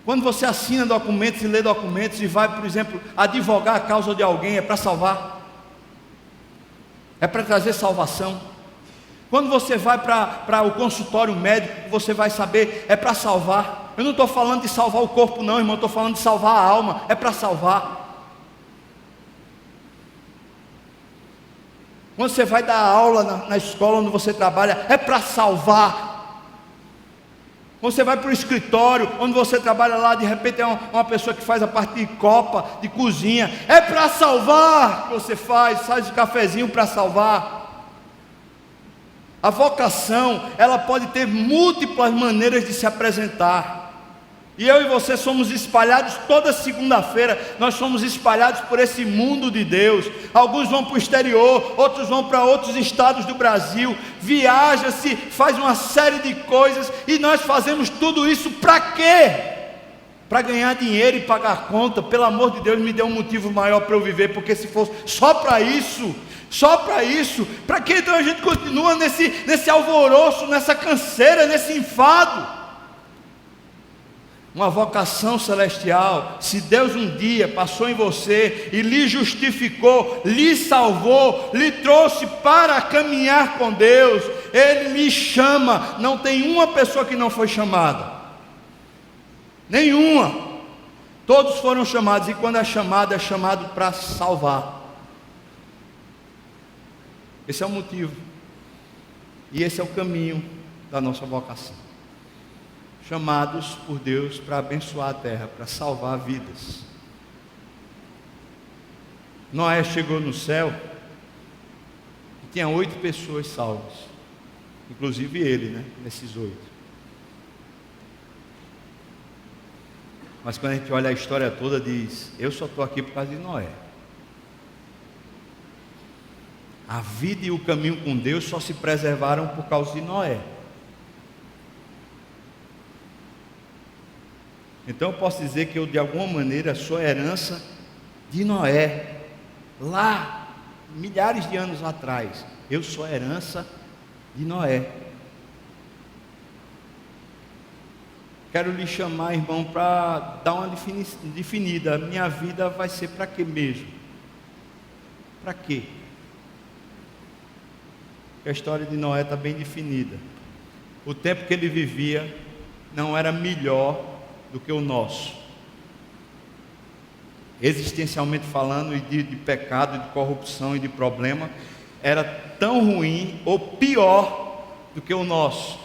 Quando você assina documentos e lê documentos e vai, por exemplo, advogar a causa de alguém, é para salvar. É para trazer salvação. Quando você vai para o consultório médico, você vai saber, é para salvar. Eu não estou falando de salvar o corpo não, irmão, estou falando de salvar a alma, é para salvar. Quando você vai dar aula na escola onde você trabalha, é para salvar. Quando você vai para o escritório, onde você trabalha lá, de repente é uma pessoa que faz a parte de copa, de cozinha, é para salvar que você faz o cafezinho para salvar. A vocação, ela pode ter múltiplas maneiras de se apresentar. E eu e você somos espalhados toda segunda-feira, nós somos espalhados por esse mundo de Deus. Alguns vão para o exterior, outros vão para outros estados do Brasil, viaja-se, faz uma série de coisas, e nós fazemos tudo isso para quê? Para ganhar dinheiro e pagar conta. Pelo amor de Deus, me dê um motivo maior para eu viver, porque se fosse só para isso, para que então a gente continua nesse alvoroço, nessa canseira, nesse enfado? Uma vocação celestial, se Deus um dia passou em você e lhe justificou, lhe salvou, lhe trouxe para caminhar com Deus, Ele lhe chama. Não tem uma pessoa que não foi chamada, nenhuma. Todos foram chamados, e quando é chamado para salvar. Esse é o motivo, e esse é o caminho da nossa vocação. Chamados por Deus para abençoar a terra, para salvar vidas. Noé chegou no céu e tinha 8 pessoas salvas, inclusive ele, nesses 8. Mas quando a gente olha a história toda, diz: eu só estou aqui por causa de Noé. A vida e o caminho com Deus só se preservaram por causa de Noé. Então eu posso dizer que eu, de alguma maneira, sou herança de Noé. Lá, milhares de anos atrás, eu sou herança de Noé. Quero lhe chamar, irmão, para dar uma definida. A minha vida vai ser para quê mesmo? Para quê? Porque a história de Noé está bem definida. O tempo que ele vivia não era melhor do que o nosso, existencialmente falando, e de pecado, de corrupção e de problema, era tão ruim ou pior do que o nosso.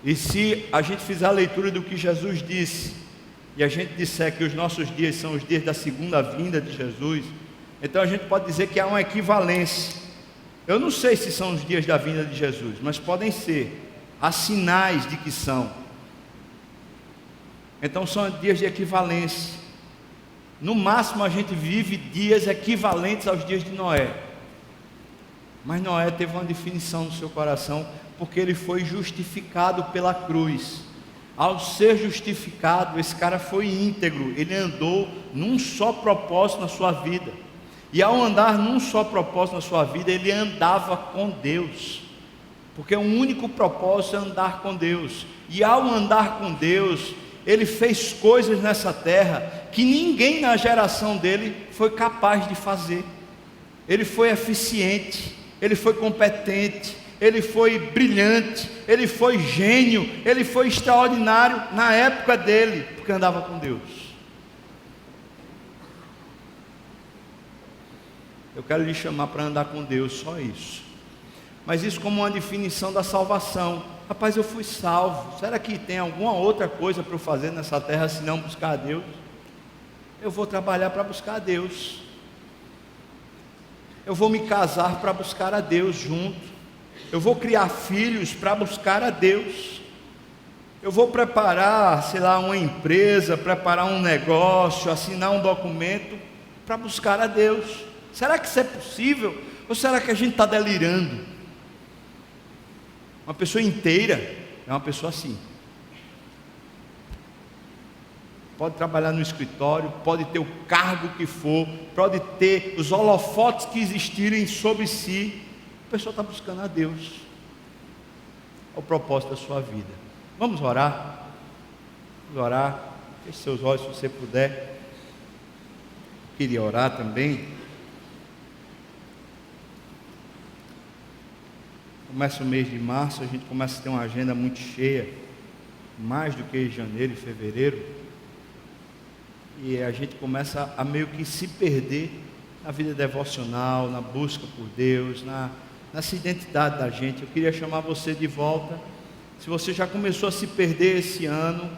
E se a gente fizer a leitura do que Jesus disse, e a gente disser que os nossos dias são os dias da segunda vinda de Jesus, então a gente pode dizer que há uma equivalência. Eu não sei se são os dias da vinda de Jesus, mas podem ser, há sinais de que são. Então são dias de equivalência. No máximo a gente vive dias equivalentes aos dias de Noé. Mas Noé teve uma definição no seu coração, porque ele foi justificado pela cruz. Ao ser justificado, esse cara foi íntegro, ele andou num só propósito na sua vida. E ao andar num só propósito na sua vida, ele andava com Deus. Porque o único propósito é andar com Deus. E ao andar com Deus, ele fez coisas nessa terra que ninguém na geração dele foi capaz de fazer. Ele foi eficiente, ele foi competente, ele foi brilhante, ele foi gênio, ele foi extraordinário na época dele, porque andava com Deus. Eu quero lhe chamar para andar com Deus, só isso. Mas isso como uma definição da salvação. Rapaz, eu fui salvo. Será que tem alguma outra coisa para eu fazer nessa terra senão buscar a Deus? Eu vou trabalhar para buscar a Deus. Eu vou me casar para buscar a Deus junto. Eu vou criar filhos para buscar a Deus. Eu vou preparar, uma empresa, preparar um negócio, assinar um documento para buscar a Deus. Será que isso é possível? Ou será que a gente está delirando? Uma pessoa inteira é uma pessoa assim. Pode trabalhar no escritório, pode ter o cargo que for, pode ter os holofotes que existirem sobre si. A pessoa está buscando a Deus. É o propósito da sua vida. Vamos orar? Vamos orar. Feche seus olhos se você puder. Eu queria orar também. Começa o mês de março, a gente começa a ter uma agenda muito cheia, mais do que janeiro e fevereiro, e a gente começa a meio que se perder na vida devocional, na busca por Deus, nessa identidade da gente. Eu queria chamar você de volta. Se você já começou a se perder esse ano,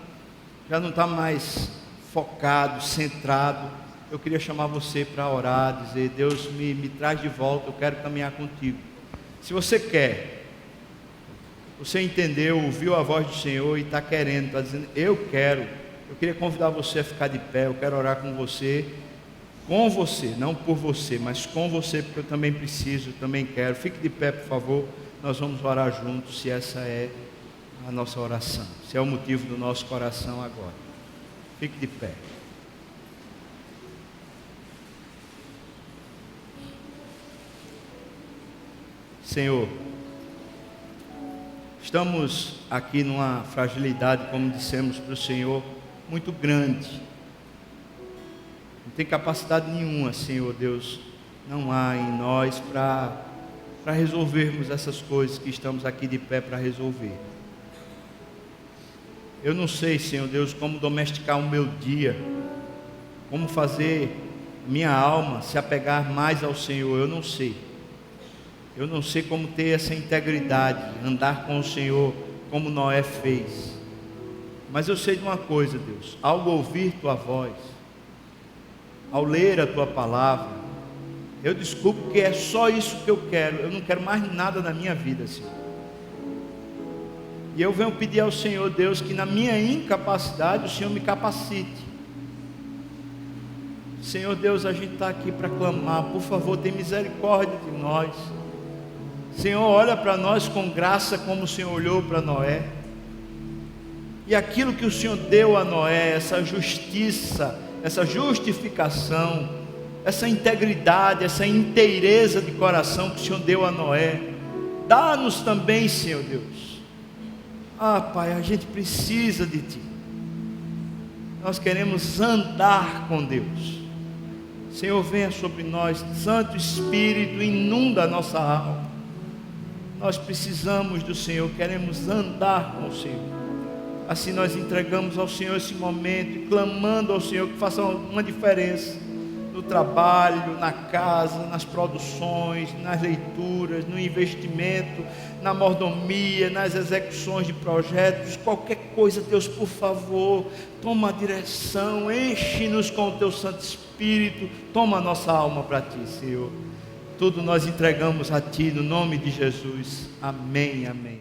já não está mais focado, centrado, eu queria chamar você para orar, dizer: Deus, me traz de volta, eu quero caminhar contigo. Se você quer, você entendeu, ouviu a voz do Senhor e está querendo, está dizendo: eu queria convidar você a ficar de pé, eu quero orar com você, não por você, mas com você, porque eu também preciso, eu também quero. Fique de pé, por favor, nós vamos orar juntos, se essa é a nossa oração, se é o motivo do nosso coração agora. Fique de pé. Senhor, estamos aqui numa fragilidade, como dissemos para o Senhor, muito grande. Não tem capacidade nenhuma, Senhor Deus, não há em nós para resolvermos essas coisas que estamos aqui de pé para resolver. Eu não sei, Senhor Deus, como domesticar o meu dia, como fazer minha alma se apegar mais ao Senhor. Eu não sei como ter essa integridade, andar com o Senhor como Noé fez. Mas eu sei de uma coisa, Deus: ao ouvir Tua voz, ao ler a Tua palavra, eu descubro que é só isso que eu quero. Eu não quero mais nada na minha vida, Senhor. E eu venho pedir ao Senhor, Deus, que na minha incapacidade o Senhor me capacite. Senhor Deus, a gente está aqui para clamar: por favor, tem misericórdia de nós. Senhor, olha para nós com graça como o Senhor olhou para Noé. E aquilo que o Senhor deu a Noé, essa justiça, essa justificação, essa integridade, essa inteireza de coração que o Senhor deu a Noé, dá-nos também, Senhor Deus. Pai, a gente precisa de Ti. Nós queremos andar com Deus. Senhor, venha sobre nós, Santo Espírito, inunda a nossa alma. Nós precisamos do Senhor, queremos andar com o Senhor. Assim nós entregamos ao Senhor esse momento e clamando ao Senhor que faça uma diferença no trabalho, na casa, nas produções, nas leituras, no investimento, na mordomia, nas execuções de projetos, qualquer coisa. Deus, por favor, toma a direção, enche-nos com o Teu Santo Espírito, toma a nossa alma para Ti, Senhor. Tudo nós entregamos a Ti, no nome de Jesus. Amém, amém.